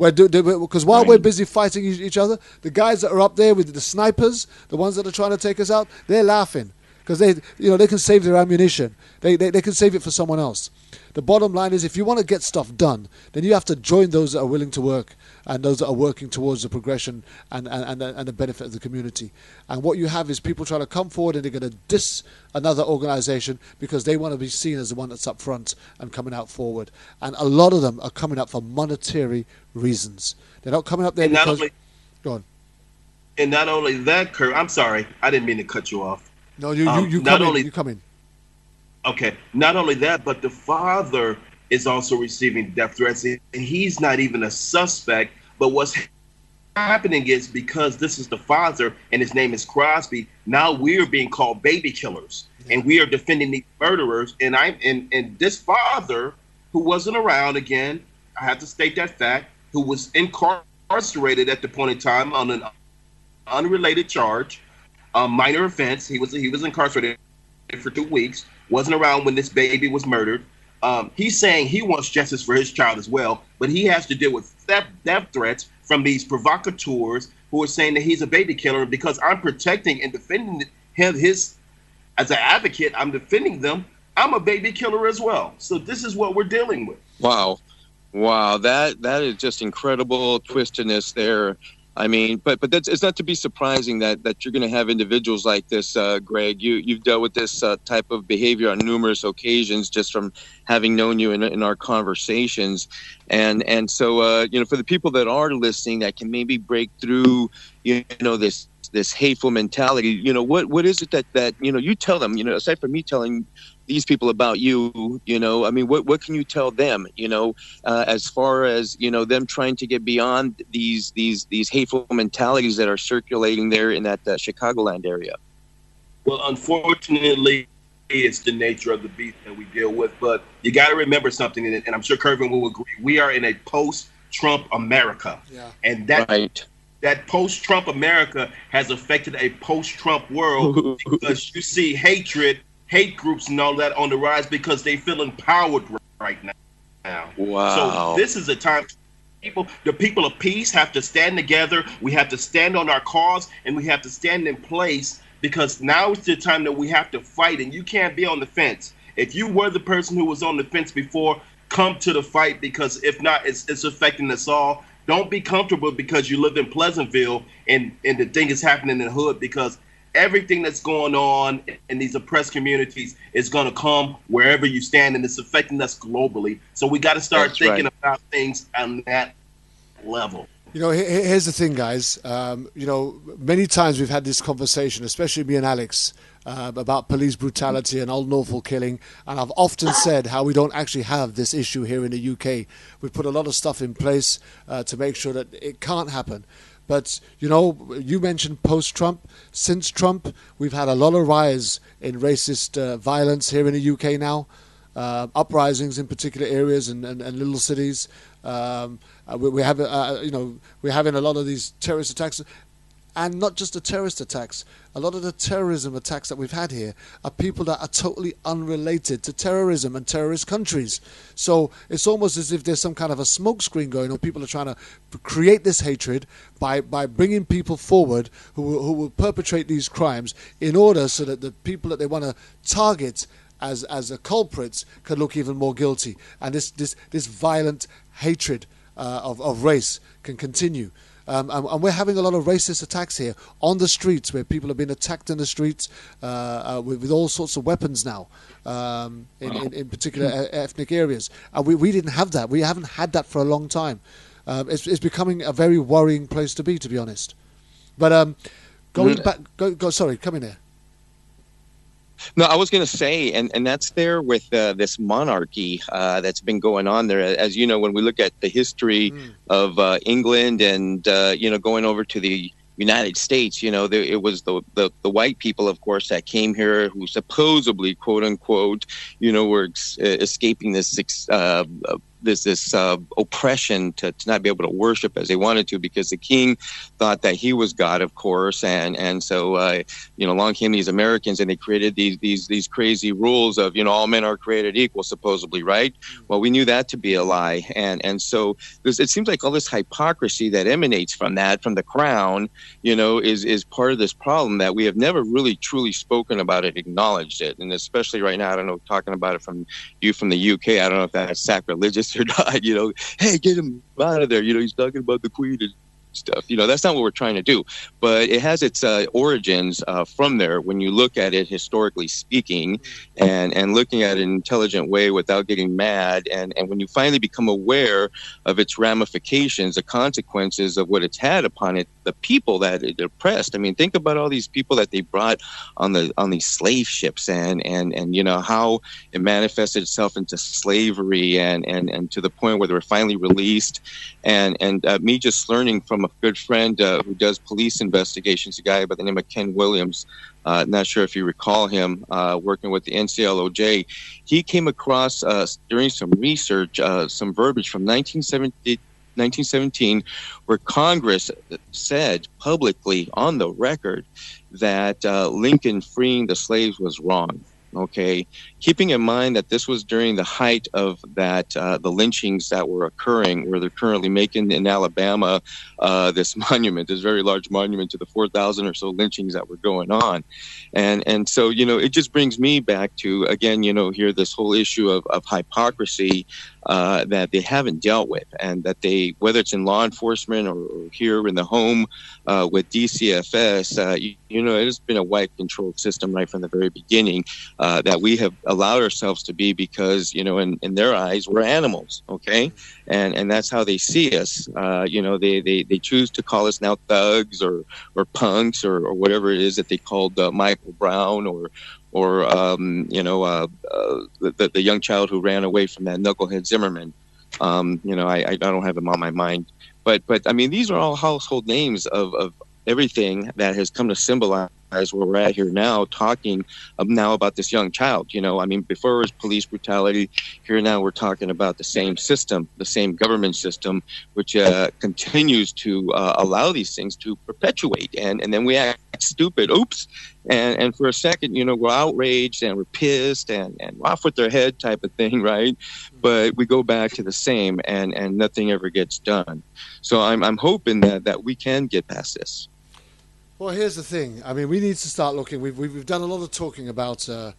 Speaker 2: Because while we're busy fighting each other, the guys that are up there with the snipers, the ones that are trying to take us out, they're laughing because they can save their ammunition. They can save it for someone else. the bottom line is, if you want to get stuff done, then you have to join those that are willing to work and those that are working towards the progression and the benefit of the community. And what you have is people trying to come forward and they're going to diss another organization because they want to be seen as the one that's up front and coming out forward. And a lot of them are coming up for monetary reasons. They're not coming up there because... Go on.
Speaker 4: And not only that, Kurt, I'm sorry, I didn't mean to cut you off.
Speaker 2: No, you come in.
Speaker 4: Okay, not only that, but the father is also receiving death threats, and he's not even a suspect. But what's happening is, because this is the father and his name is Crosby, now we're being called baby killers, and we are defending these murderers. And and this father, who wasn't around, again, I have to state that fact, who was incarcerated at the point in time on an unrelated charge, a minor offense. He was incarcerated for 2 weeks. Wasn't around when this baby was murdered. He's saying he wants justice for his child as well, but he has to deal with death threats from these provocateurs who are saying that he's a baby killer. Because I'm protecting and defending him, as an advocate, I'm defending them. I'm a baby killer as well. So this is what we're dealing with.
Speaker 5: Wow, that is just incredible twistedness there. I mean, but it's not to be surprising that you're going to have individuals like this, Greg. You've dealt with this type of behavior on numerous occasions, just from having known you in our conversations, and so for the people that are listening that can maybe break through, this hateful mentality. What is it that you tell them? Aside from me telling these people about you, I mean, what can you tell them, as far as, them trying to get beyond these hateful mentalities that are circulating there in that Chicagoland area?
Speaker 4: Well, unfortunately, it's the nature of the beast that we deal with. But you got to remember something, and I'm sure Kervin will agree. We are in a post-Trump America. Yeah. And that post-Trump America has affected a post-Trump world because you see hate groups and all that on the rise because they feel empowered right now.
Speaker 5: Wow.
Speaker 4: So this is a time the people of peace have to stand together. We have to stand on our cause, and we have to stand in place, because now is the time that we have to fight, and you can't be on the fence. If you were the person who was on the fence before, come to the fight, because if not, it's affecting us all. Don't be comfortable because you live in Pleasantville and the thing is happening in the hood, because everything that's going on in these oppressed communities is going to come wherever you stand, and it's affecting us globally. So we got to start thinking about things on that level.
Speaker 2: Here's the thing, guys. Many times we've had this conversation, especially me and Alex, about police brutality and Old Norfolk killing, and I've often said how we don't actually have this issue here in the UK. We've put a lot of stuff in place to make sure that it can't happen. But, you mentioned post-Trump. Since Trump, we've had a lot of rise in racist violence here in the UK now. Uprisings in particular areas and little cities. We're having a lot of these terrorist attacks. And not just the terrorist attacks. A lot of the terrorism attacks that we've had here are people that are totally unrelated to terrorism and terrorist countries. So it's almost as if there's some kind of a smokescreen going on. People are trying to create this hatred by bringing people forward who will perpetrate these crimes in order so that the people that they want to target as the culprits can look even more guilty. And this violent hatred of race can continue. And we're having a lot of racist attacks here on the streets, where people have been attacked in the streets with all sorts of weapons now, in particular ethnic areas. And we didn't have that. We haven't had that for a long time. It's becoming a very worrying place to be honest. But going back, sorry, come in here.
Speaker 5: No, I was going to say, and that's there with this monarchy that's been going on there. As you know, when we look at the history of England and, going over to the United States, it was the white people, of course, that came here who supposedly, quote unquote, were escaping this oppression to not be able to worship as they wanted to, because the king thought that he was God, of course, and so along came these Americans and they created these crazy rules of all men are created equal, supposedly, right? Well, we knew that to be a lie, and so it seems like all this hypocrisy that emanates from the crown, is part of this problem that we have never really truly spoken about it, acknowledged it, and especially right now, I don't know, talking about it from the UK, I don't know if that's sacrilegious or not, hey, get him out of there, he's talking about the Queen and stuff. That's not what we're trying to do, but it has its origins from there when you look at it historically speaking, and looking at it in an intelligent way without getting mad, and when you finally become aware of its ramifications, the consequences of what it's had upon the people that it oppressed. I mean, think about all these people that they brought on these slave ships, and how it manifested itself into slavery, and to the point where they were finally released, and me just learning from a good friend who does police investigations, a guy by the name of Ken Williams. Not sure if you recall him, working with the NCLOJ. He came across during some research some verbiage from 1917, where Congress said publicly on the record that Lincoln freeing the slaves was wrong. Okay, keeping in mind that this was during the height of the lynchings that were occurring, where they're currently making in Alabama this very large monument to the 4,000 or so lynchings that were going on, and so it just brings me back to again here this whole issue of hypocrisy that they haven't dealt with, and that they, whether it's in law enforcement or here in the home with DCFS, it has been a white controlled system right from the very beginning. That we have allowed ourselves to be, because in their eyes we're animals, okay, and that's how they see us. They choose to call us now thugs or punks or whatever it is that they called Michael Brown or the young child who ran away from that knucklehead Zimmerman. I don't have him on my mind, but I mean, these are all household names of everything that has come to symbolize where we're at here now, talking now about this young child. I mean, before it was police brutality, here now we're talking about the same system, the same government system, which continues to allow these things to perpetuate. And then we act stupid, oops, and for a second, we're outraged and we're pissed and off with their head type of thing, right? But we go back to the same, and nothing ever gets done. So I'm hoping that we can get past this.
Speaker 2: Well, here's the thing. I mean, we need to start looking. We've done a lot of talking about our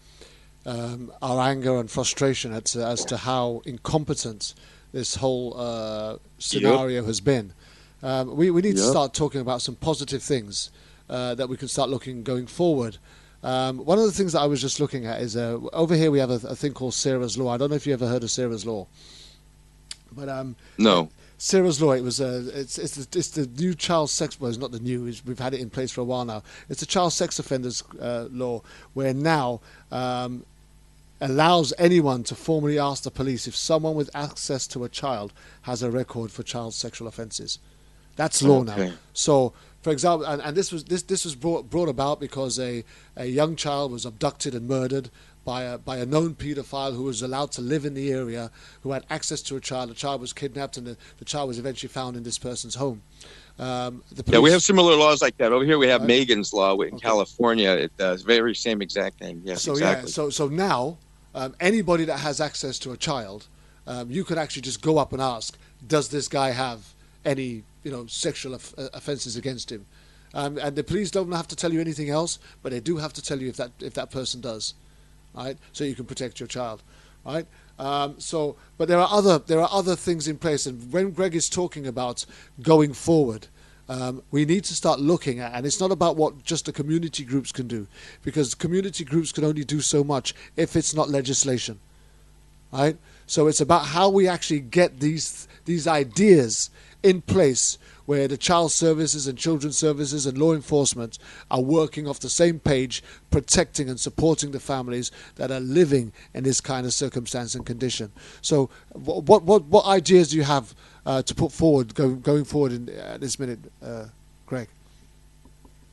Speaker 2: anger and frustration as to how incompetent this whole scenario has been. We need to start talking about some positive things that we can start looking going forward. One of the things that I was just looking at is over here we have a thing called Sarah's Law. I don't know if you ever heard of Sarah's Law, but
Speaker 5: no.
Speaker 2: Sarah's Law. It was it's the new child sex. Well, it's not the new. We've had it in place for a while now. It's the child sex offenders law, where now allows anyone to formally ask the police if someone with access to a child has a record for child sexual offences. That's law now. So, for example, and this was brought about because a young child was abducted and murdered by a known paedophile who was allowed to live in the area, who had access to a child. The child was kidnapped, and the child was eventually found in this person's home.
Speaker 5: We have similar laws like that. Over here we have Megan's Law in California. It's very same exact thing. Yes,
Speaker 2: so,
Speaker 5: exactly.
Speaker 2: Yeah, so now anybody that has access to a child, you could actually just go up and ask, does this guy have any sexual offences against him? And the police don't have to tell you anything else, but they do have to tell you if that person does. Right, so you can protect your child, right? But there are other things in place, and when Greg is talking about going forward, we need to start looking at, and it's not about what just the community groups can do, because community groups can only do so much if it's not legislation, right? So it's about how we actually get these ideas in place, where the child services and children's services and law enforcement are working off the same page, protecting and supporting the families that are living in this kind of circumstance and condition. So what ideas do you have to put forward going forward in this minute, Greg?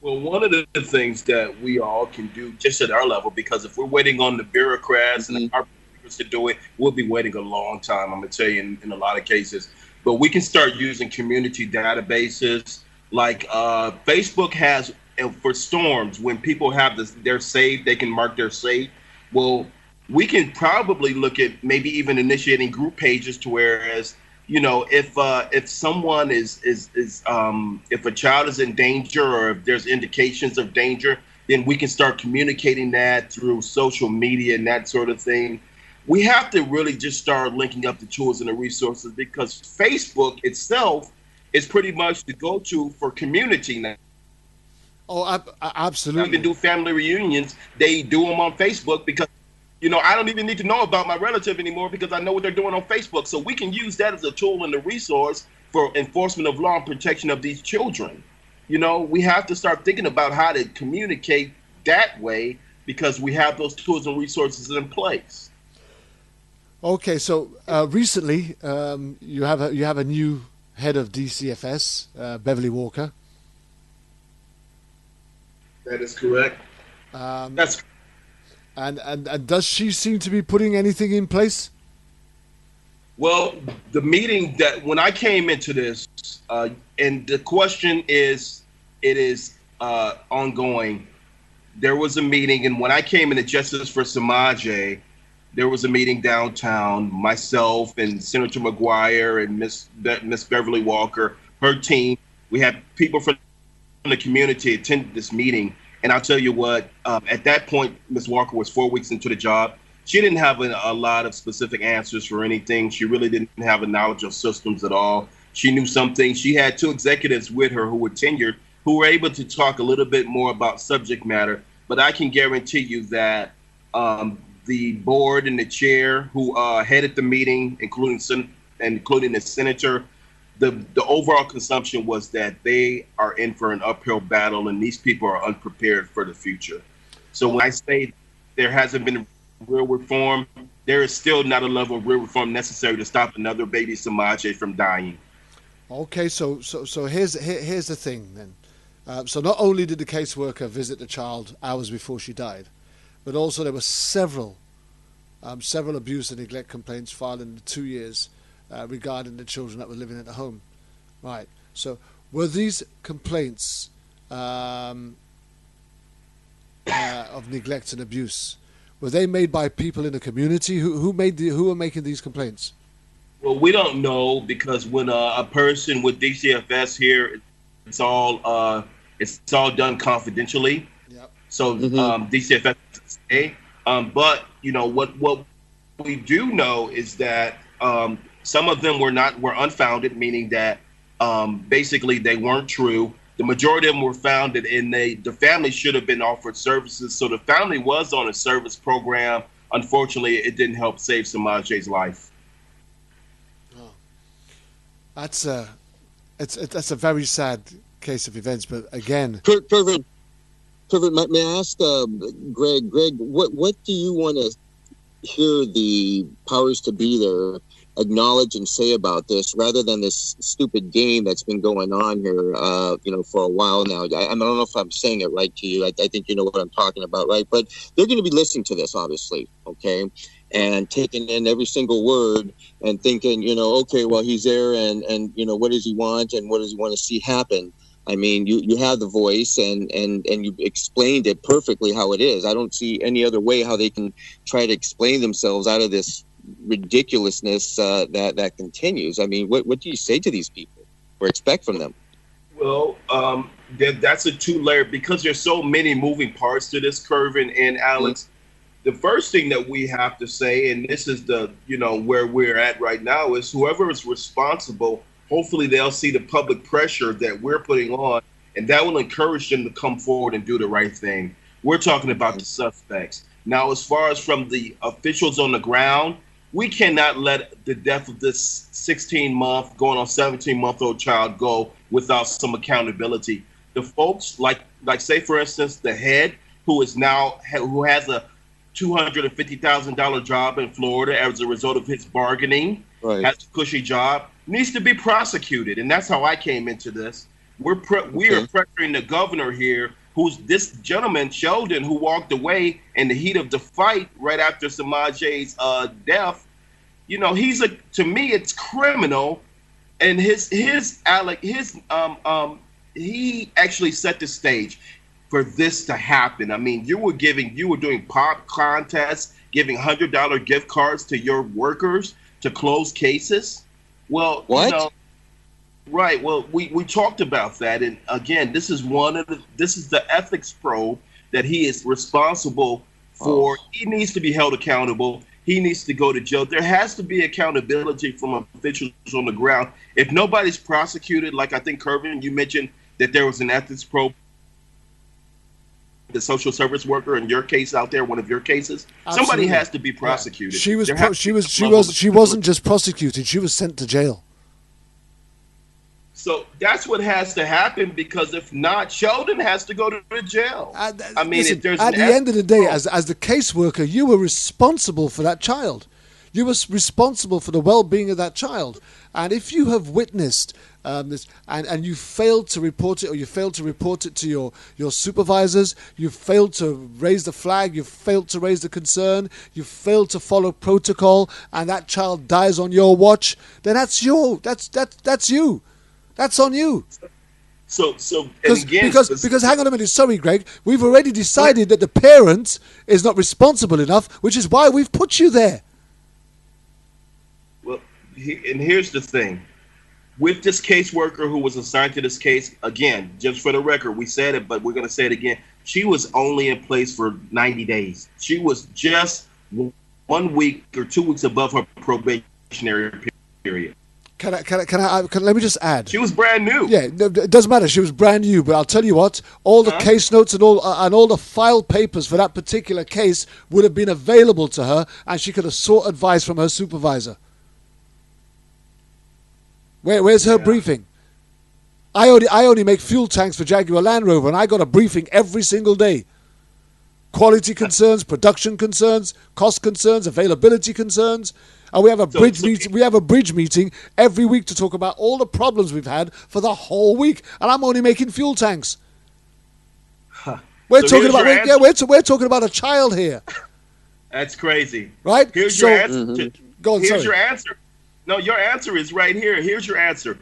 Speaker 4: Well, one of the things that we all can do just at our level, because if we're waiting on the bureaucrats and our to do it, we'll be waiting a long time. I'm going to tell you in a lot of cases. But we can start using community databases like Facebook has for storms. When people have their saved, they can mark their saved. Well, we can probably look at maybe even initiating group pages to whereas, if someone if a child is in danger or if there's indications of danger, then we can start communicating that through social media and that sort of thing. We have to really just start linking up the tools and the resources because Facebook itself is pretty much the go-to for community now.
Speaker 2: Oh, absolutely.
Speaker 4: You can do family reunions. They do them on Facebook because, I don't even need to know about my relative anymore because I know what they're doing on Facebook. So we can use that as a tool and a resource for enforcement of law and protection of these children. We have to start thinking about how to communicate that way because we have those tools and resources in place.
Speaker 2: Okay, so recently you have a new head of DCFS, Beverly Walker.
Speaker 4: That is correct. That's
Speaker 2: and does she seem to be putting anything in place?
Speaker 4: Well, the meeting that when I came into this, and the question is, it is ongoing. There was a meeting, and when I came into Justice for Semaj, there was a meeting downtown. Myself and Senator McGuire and Miss Beverly Walker, her team. We had people from the community attend this meeting. And I'll tell you what, at that point, Ms. Walker was 4 weeks into the job. She didn't have a lot of specific answers for anything. She really didn't have a knowledge of systems at all. She knew some things. She had two executives with her who were tenured, who were able to talk a little bit more about subject matter. But I can guarantee you that the board and the chair who headed the meeting, including the senator, the overall consumption was that they are in for an uphill battle and these people are unprepared for the future. So when I say there hasn't been real reform, there is still not a level of real reform necessary to stop another baby Semaj from dying.
Speaker 2: Okay, so here's the thing then. So not only did the caseworker visit the child hours before she died, but also there were several abuse and neglect complaints filed in the 2 years regarding the children that were living at the home. Right. So were these complaints of neglect and abuse, were they made by people in the community? Who were making these complaints?
Speaker 4: Well, we don't know because when a person with DCFS here, it's all done confidentially. Yep. So DCFS say, but what we do know is that some of them were unfounded, meaning that basically they weren't true. The majority of them were founded, and the family should have been offered services. So the family was on a service program. Unfortunately, it didn't help save Semaj's life.
Speaker 2: Oh. That's a very sad case of events. But again,
Speaker 5: Kervin, may I ask Greg? Greg, what do you want to hear the powers to be there acknowledge and say about this, rather than this stupid game that's been going on here, for a while now? I don't know if I'm saying it right to you. I think you know what I'm talking about, right? But they're going to be listening to this, obviously, okay, and taking in every single word and thinking, okay, well, he's there, and what does he want, and what does he want to see happen? I mean, you have the voice, and you explained it perfectly how it is. I don't see any other way how they can try to explain themselves out of this ridiculousness that continues. I mean, what do you say to these people or expect from them?
Speaker 4: Well, that's a two-layer, because there's so many moving parts to this, Kervin and Alex. The first thing that we have to say, and this is where we're at right now, is whoever is responsible, hopefully they'll see the public pressure that we're putting on, and that will encourage them to come forward and do the right thing. We're talking about the suspects. Now, as far as from the officials on the ground, we cannot let the death of this 16-month, going on 17-month-old child go without some accountability. The folks, like say, for instance, the head who has a $250,000 job in Florida as a result of his bargaining, right, has a cushy job, needs to be prosecuted. And that's how I came into this. We are pressuring the governor here who's this gentleman, Sheldon, who walked away in the heat of the fight right after Semaj's death. You know, to me, it's criminal. And he actually set the stage for this to happen. I mean, you were doing pop contests, giving $100 gift cards to your workers to close cases. Well,
Speaker 5: what?
Speaker 4: You know, right. Well, we talked about that, and again, this is the ethics probe that he is responsible for. He needs to be held accountable. He needs to go to jail. There has to be accountability from officials on the ground. If nobody's prosecuted, like I think Kervin, you mentioned that there was an ethics probe, the social service worker in your case out there, one of your cases,
Speaker 2: Absolutely.
Speaker 4: Somebody has to be prosecuted.
Speaker 2: Yeah. She wasn't just prosecuted; she was sent to jail.
Speaker 4: So that's what has to happen, because if not, Sheldon has to go to jail. I mean,
Speaker 2: listen,
Speaker 4: if there's
Speaker 2: at the end of the day, as the caseworker, you were responsible for that child. You were responsible for the well-being of that child. And if you have witnessed this and you failed to report it, or you failed to report it to your supervisors, you failed to raise the flag, you failed to raise the concern, you failed to follow protocol, and that child dies on your watch, then that's you. That's on you. Because hang on a minute, sorry, Greg, we've already decided that the parent is not responsible enough, which is why we've put you there.
Speaker 4: Well, and here's the thing. With this caseworker who was assigned to this case, again, just for the record, we said it, but we're going to say it again. She was only in place for 90 days. She was just 1 week or 2 weeks above her probationary period.
Speaker 2: Can let me just add?
Speaker 4: She was brand new.
Speaker 2: Yeah, it doesn't matter. She was brand new, but I'll tell you what: all the case notes and all the file papers for that particular case would have been available to her, and she could have sought advice from her supervisor. Where's her briefing? I only make fuel tanks for Jaguar Land Rover, and I got a briefing every single day. Quality concerns, production concerns, cost concerns, availability concerns. And we have a bridge meeting. We have a bridge meeting every week to talk about all the problems we've had for the whole week, and I'm only making fuel tanks. We're talking about a child here.
Speaker 4: That's crazy,
Speaker 2: right?
Speaker 4: Here's your answer.
Speaker 2: Go on.
Speaker 4: Here's your answer. No, your answer is right here. Here's your answer.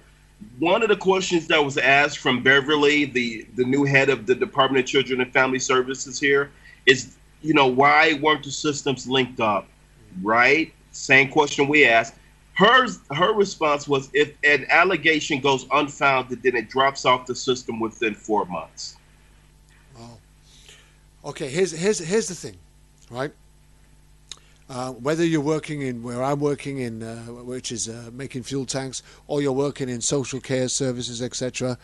Speaker 4: One of the questions that was asked from Beverly, the new head of the Department of Children and Family Services here, is, why weren't the systems linked up? Right? Same question we asked. Her response was, if an allegation goes unfounded, then it drops off the system within 4 months.
Speaker 2: Oh. Okay, here's the thing, right? Whether you're working in where I'm working in, which is making fuel tanks, or you're working in social care services, etc.,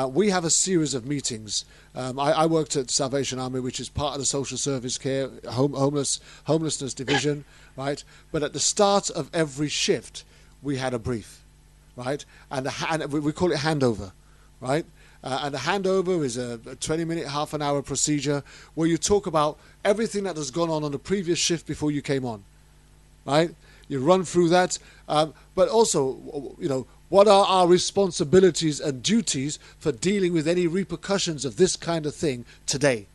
Speaker 2: we have a series of meetings. I worked at Salvation Army, which is part of the social service care homelessness division, right? But at the start of every shift, we had a brief, right? And we call it handover, right? And a handover is a 20-minute, half an hour procedure where you talk about everything that has gone on the previous shift before you came on, right? You run through that, but also, what are our responsibilities and duties for dealing with any repercussions of this kind of thing today,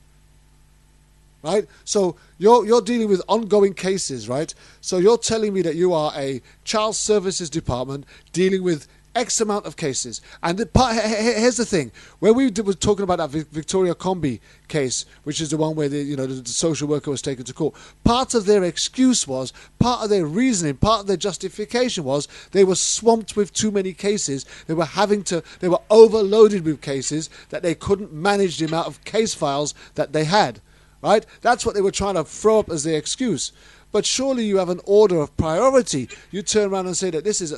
Speaker 2: right? So you're dealing with ongoing cases, right? So you're telling me that you are a child services department dealing with X amount of cases. And here's the thing. Where we were talking about that Victoria Combi case, which is the one where the social worker was taken to court, part of their excuse was, part of their reasoning, part of their justification was they were swamped with too many cases. They were overloaded with cases that they couldn't manage the amount of case files that they had, right? That's what they were trying to throw up as their excuse. But surely you have an order of priority. You turn around and say that this is,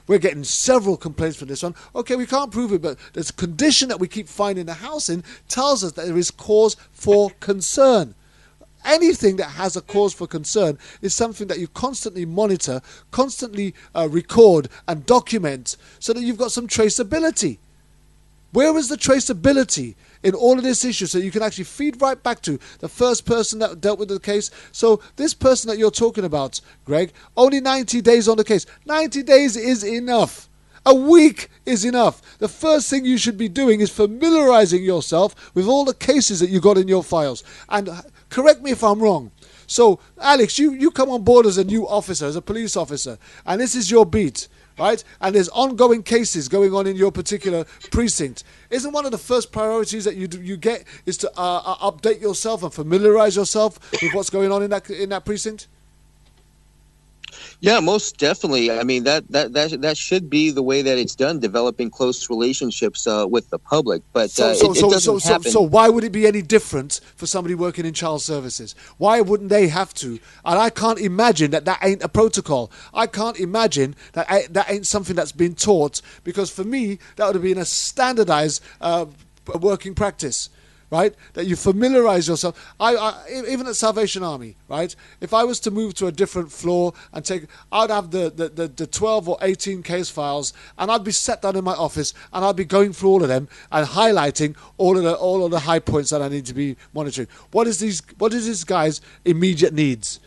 Speaker 2: we're getting several complaints for this one. Okay, we can't prove it, but this condition that we keep finding the house in tells us that there is cause for concern. Anything that has a cause for concern is something that you constantly monitor, constantly record and document so that you've got some traceability. Where is the traceability in all of this issue so you can actually feed right back to the first person that dealt with the case? So this person that you're talking about, Greg, only 90 days on the case. 90 days is enough. A week is enough. The first thing you should be doing is familiarizing yourself with all the cases that you got in your files. And correct me if I'm wrong. So, Alex, you come on board as a new officer, as a police officer, and this is your beat, right? And there's ongoing cases going on in your particular precinct. Isn't one of the first priorities that you get is to update yourself and familiarize yourself with what's going on in that precinct?
Speaker 5: Yeah, most definitely. I mean, that should be the way that it's done, developing close relationships with the public. But it doesn't happen.
Speaker 2: So why would it be any different for somebody working in child services? Why wouldn't they have to? And I can't imagine that ain't a protocol. I can't imagine that ain't something that's been taught, because for me, that would have been a standardized working practice. Right, that you familiarize yourself. I even at Salvation Army, right? If I was to move to a different floor and I'd have the 12 or 18 case files, and I'd be sat down in my office, and I'd be going through all of them and highlighting all of the high points that I need to be monitoring. What is this guy's immediate needs?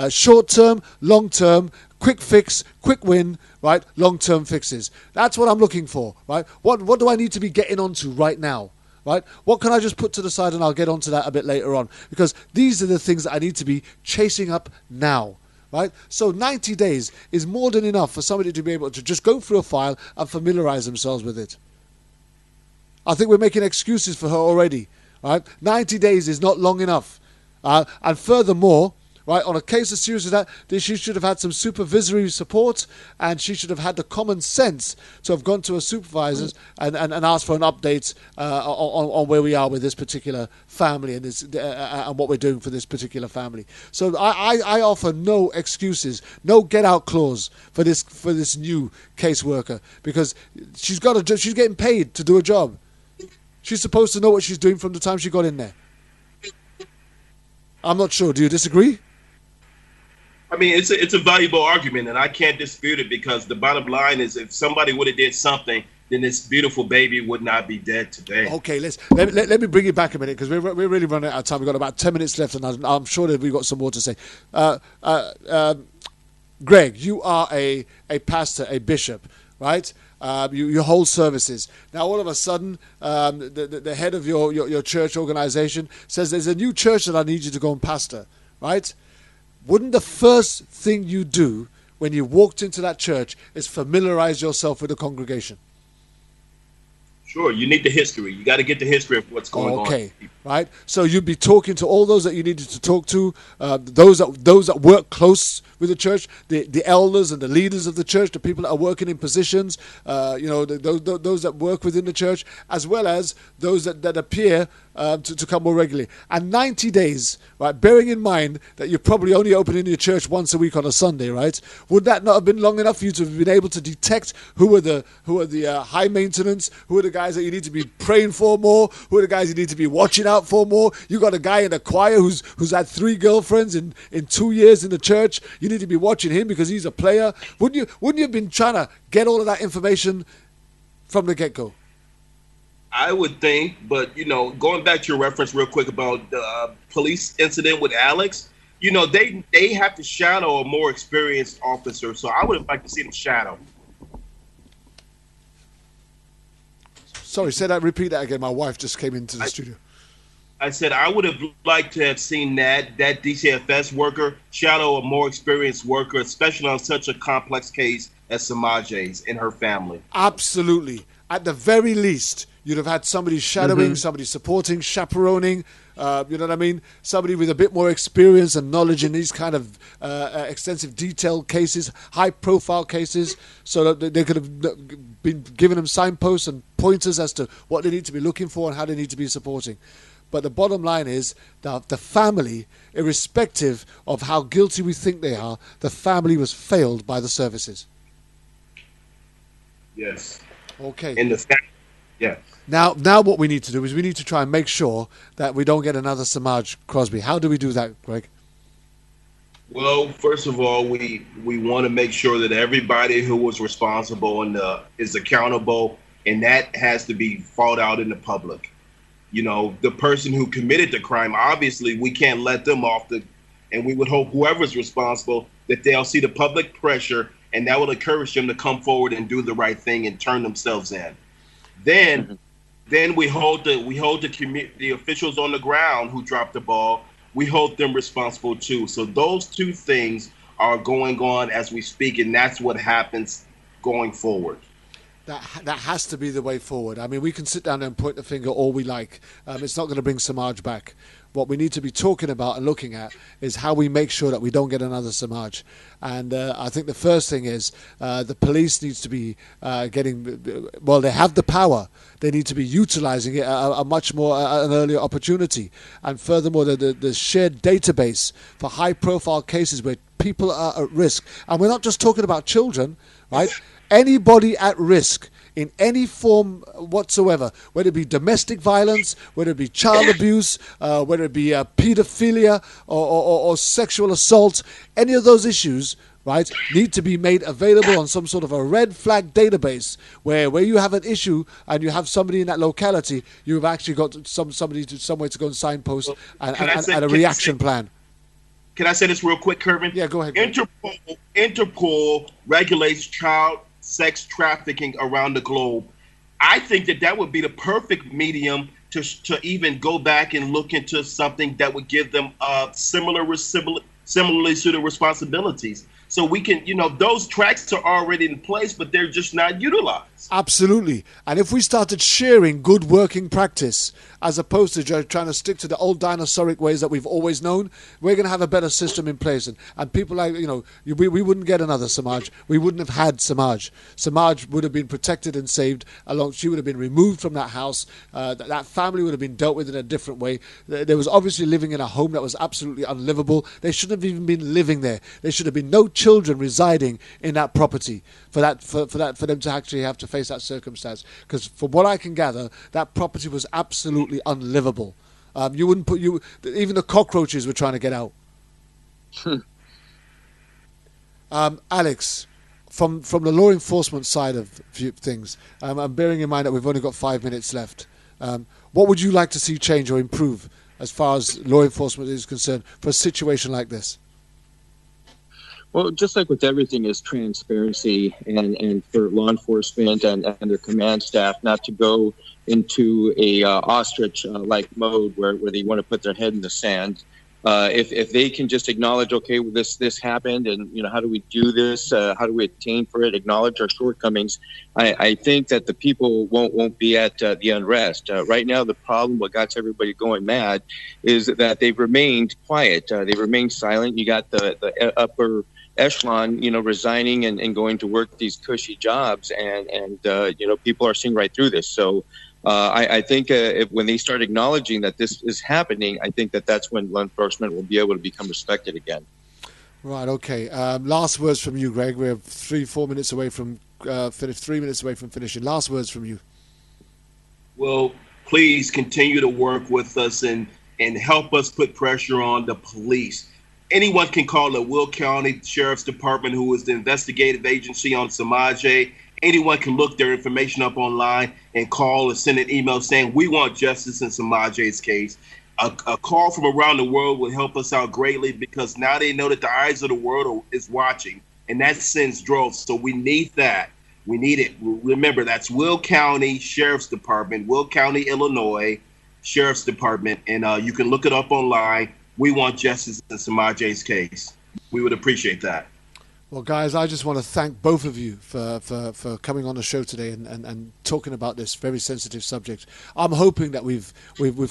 Speaker 2: Short term, long term, quick fix, quick win, right? Long term fixes. That's what I'm looking for, right? What do I need to be getting onto right now? Right? What can I just put to the side, and I'll get onto that a bit later on, because these are the things that I need to be chasing up now. Right? So 90 days is more than enough for somebody to be able to just go through a file and familiarize themselves with it. I think we're making excuses for her already. Right? 90 days is not long enough. And furthermore, right, on a case as serious as that, she should have had some supervisory support, and she should have had the common sense to have gone to her supervisors and asked for an update on where we are with this particular family and this and what we're doing for this particular family. So I offer no excuses, no get out clause for this new caseworker, because she's getting paid to do a job. She's supposed to know what she's doing from the time she got in there. I'm not sure. Do you disagree?
Speaker 4: I mean, it's a valuable argument, and I can't dispute it, because the bottom line is, if somebody would have did something, then this beautiful baby would not be dead today.
Speaker 2: Okay, let me bring it back a minute, because we're really running out of time. We've got about 10 minutes left, and I'm sure that we've got some more to say. Greg, you are a pastor, a bishop, right? You hold services. Now, all of a sudden, the head of your church organization says there's a new church that I need you to go and pastor, right? Wouldn't the first thing you do when you walked into that church is familiarize yourself with the congregation?
Speaker 4: Sure, you need the history. You got to get the history of what's going on.
Speaker 2: Okay, right. So you'd be talking to all those that you needed to talk to, those that work close with the church, the elders and the leaders of the church, the people that are working in positions, those that work within the church, as well as those that appear to come more regularly. And 90 days, right, bearing in mind that you're probably only opening your church once a week on a Sunday, right? Would that not have been long enough for you to have been able to detect who are the high maintenance, who are the guys that you need to be praying for more, who are the guys you need to be watching out for more? You got a guy in the choir who's had 3 girlfriends in 2 years in the church. You need to be watching him because he's a player. Wouldn't you have been trying to get all of that information from the get-go?
Speaker 4: I would think, but, going back to your reference real quick about the police incident with Alex, they have to shadow a more experienced officer. So I would have liked to see them shadow.
Speaker 2: Sorry, repeat that again. My wife just came into the studio.
Speaker 4: I said I would have liked to have seen that DCFS worker shadow a more experienced worker, especially on such a complex case as Semaj's and her family.
Speaker 2: Absolutely. At the very least, you'd have had somebody shadowing, somebody supporting, chaperoning, you know what I mean? Somebody with a bit more experience and knowledge in these kind of extensive detailed cases, high-profile cases, so that they could have been giving them signposts and pointers as to what they need to be looking for and how they need to be supporting. But the bottom line is that the family, irrespective of how guilty we think they are, the family was failed by the services.
Speaker 4: Yes.
Speaker 2: Okay.
Speaker 4: In the family, yeah.
Speaker 2: Now what we need to do is we need to try and make sure that we don't get another Semaj Crosby. How do we do that, Greg?
Speaker 4: Well, first of all, we want to make sure that everybody who was responsible and is accountable, and that has to be fought out in the public. The person who committed the crime, obviously we can't let them off and we would hope whoever's responsible, that they'll see the public pressure and that will encourage them to come forward and do the right thing and turn themselves in. Then we hold the officials on the ground who dropped the ball. We hold them responsible too. So those two things are going on as we speak, and that's what happens going forward.
Speaker 2: That has to be the way forward. I mean, we can sit down and point the finger all we like. It's not going to bring Semaj back. What we need to be talking about and looking at is how we make sure that we don't get another Semaj. And I think the first thing is the police needs to be they have the power. They need to be utilizing it a much more an earlier opportunity. And furthermore, the shared database for high-profile cases where people are at risk. And we're not just talking about children, right? Anybody at risk in any form whatsoever, whether it be domestic violence, whether it be child abuse, whether it be pedophilia or sexual assault, any of those issues, right, need to be made available on some sort of a red flag database where you have an issue and you have somebody in that locality, you've actually got somebody somewhere to go and signpost and a reaction plan.
Speaker 4: Can I say this real quick, Kervin?
Speaker 2: Yeah, go ahead.
Speaker 4: Interpol regulates child sex trafficking around the globe. I think that would be the perfect medium to even go back and look into something that would give them similarly suited responsibilities. So we can, those tracks are already in place, but they're just not utilized.
Speaker 2: Absolutely. And if we started sharing good working practice, as opposed to just trying to stick to the old dinosauric ways that we've always known, we're going to have a better system in place. And people like, we wouldn't get another Semaj. We wouldn't have had Semaj. Semaj would have been protected and saved. She would have been removed from that house. That family would have been dealt with in a different way. They was obviously living in a home that was absolutely unlivable. They shouldn't have even been living there. There should have been no children residing in that property for them to actually have to face that circumstance. Because from what I can gather, that property was absolutely unlivable. You wouldn't even the cockroaches were trying to get out. Alex, from the law enforcement side of things, I'm bearing in mind that we've only got 5 minutes left. What would you like to see change or improve as far as law enforcement is concerned for a situation like this?
Speaker 5: Well, just like with everything is transparency and for law enforcement and their command staff not to go into a ostrich-like mode where they want to put their head in the sand. If they can just acknowledge, okay, well, this happened, and how do we do this? How do we attain for it? Acknowledge our shortcomings. I think that the people won't be at the unrest. Right now, the problem, what got everybody going mad, is that they've remained quiet. They've remained silent. You got the upper echelon, resigning and going to work these cushy jobs, and people are seeing right through this. So I think when they start acknowledging that this is happening, I think that's when law enforcement will be able to become respected again.
Speaker 2: Right. Okay. Last words from you, Greg. We're 3 minutes away from 3 minutes away from finishing. Last words from you.
Speaker 4: Well, please continue to work with us and help us put pressure on the police. Anyone can call the Will County Sheriff's Department, who is the investigative agency on Semaj. Anyone can look their information up online and call or send an email saying, we want justice in Semaj's case. A call from around the world will help us out greatly, because now they know that the eyes of the world is watching, and that sends droves. So we need that. We need it. Remember, that's Will County Sheriff's Department, Will County, Illinois Sheriff's Department, and you can look it up online. We want justice in Semaj's case. We would appreciate that.
Speaker 2: Well, guys, I just want to thank both of you for coming on the show today and talking about this very sensitive subject. I'm hoping that we've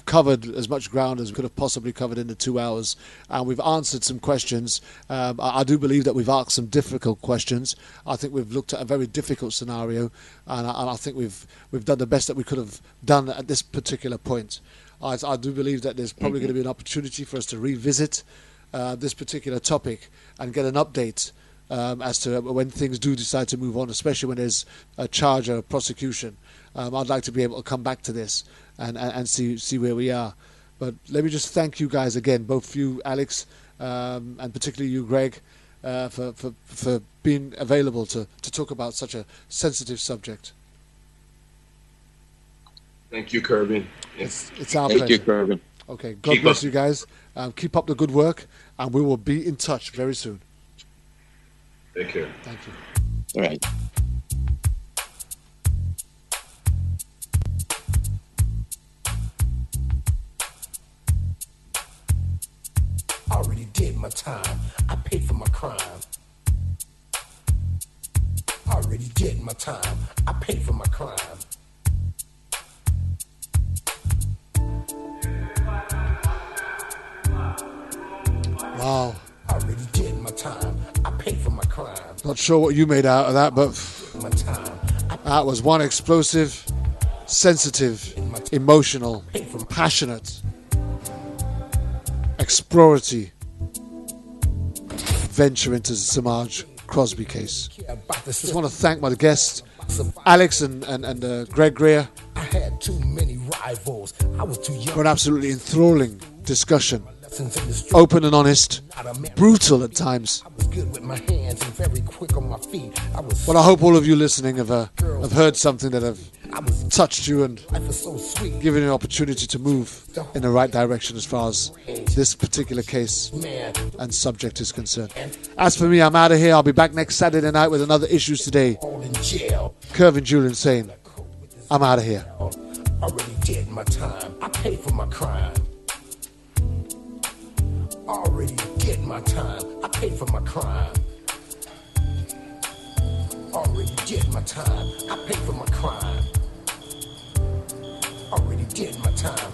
Speaker 2: covered as much ground as we could have possibly covered in the 2 hours, and we've answered some questions. I do believe that we've asked some difficult questions. I think we've looked at a very difficult scenario, and I think we've done the best that we could have done at this particular point. I do believe that there's probably going to be an opportunity for us to revisit this particular topic and get an update as to when things do decide to move on, especially when there's a charge or a prosecution. I'd like to be able to come back to this and see where we are. But let me just thank you guys again, both you, Alex, and particularly you, Greg, for being available to talk about such a sensitive subject.
Speaker 4: Thank you, Kervin.
Speaker 2: It's our pleasure.
Speaker 5: Thank you, Kervin.
Speaker 2: Okay, God bless you guys. Keep up the good work, and we will be in touch very soon.
Speaker 4: Take care.
Speaker 2: Thank you.
Speaker 5: All right.
Speaker 1: I already did my time. I paid for my crime. I already did my time. I paid for my crime.
Speaker 2: Wow.
Speaker 1: I already did my time. I paid for my crime.
Speaker 2: Not sure what you made out of that, but
Speaker 1: My time.
Speaker 2: that was one explosive, sensitive, emotional, passionate, exploratory venture into the Semaj Crosby case. Just want to thank my guests, Alex and Greg Greer,
Speaker 1: I had too many rivals. I was too young.
Speaker 2: for an absolutely enthralling discussion. Open and honest, brutal at times.
Speaker 1: I was good with my hands and very quick on my feet. I was
Speaker 2: But I hope all of you listening have heard something that have touched you and
Speaker 1: life was so sweet.
Speaker 2: given you an opportunity to move in the right direction as far as this particular case
Speaker 1: Man,
Speaker 2: and subject is concerned. As for me, I'm out of here. I'll be back next Saturday night with another Issues Today.
Speaker 1: all in jail.
Speaker 2: Kervin, Julien saying, I'm out of here.
Speaker 1: Already did my time. I paid for my crime. Already did my time. I paid for my crime. Already did my time. I paid for my crime. Already did my time.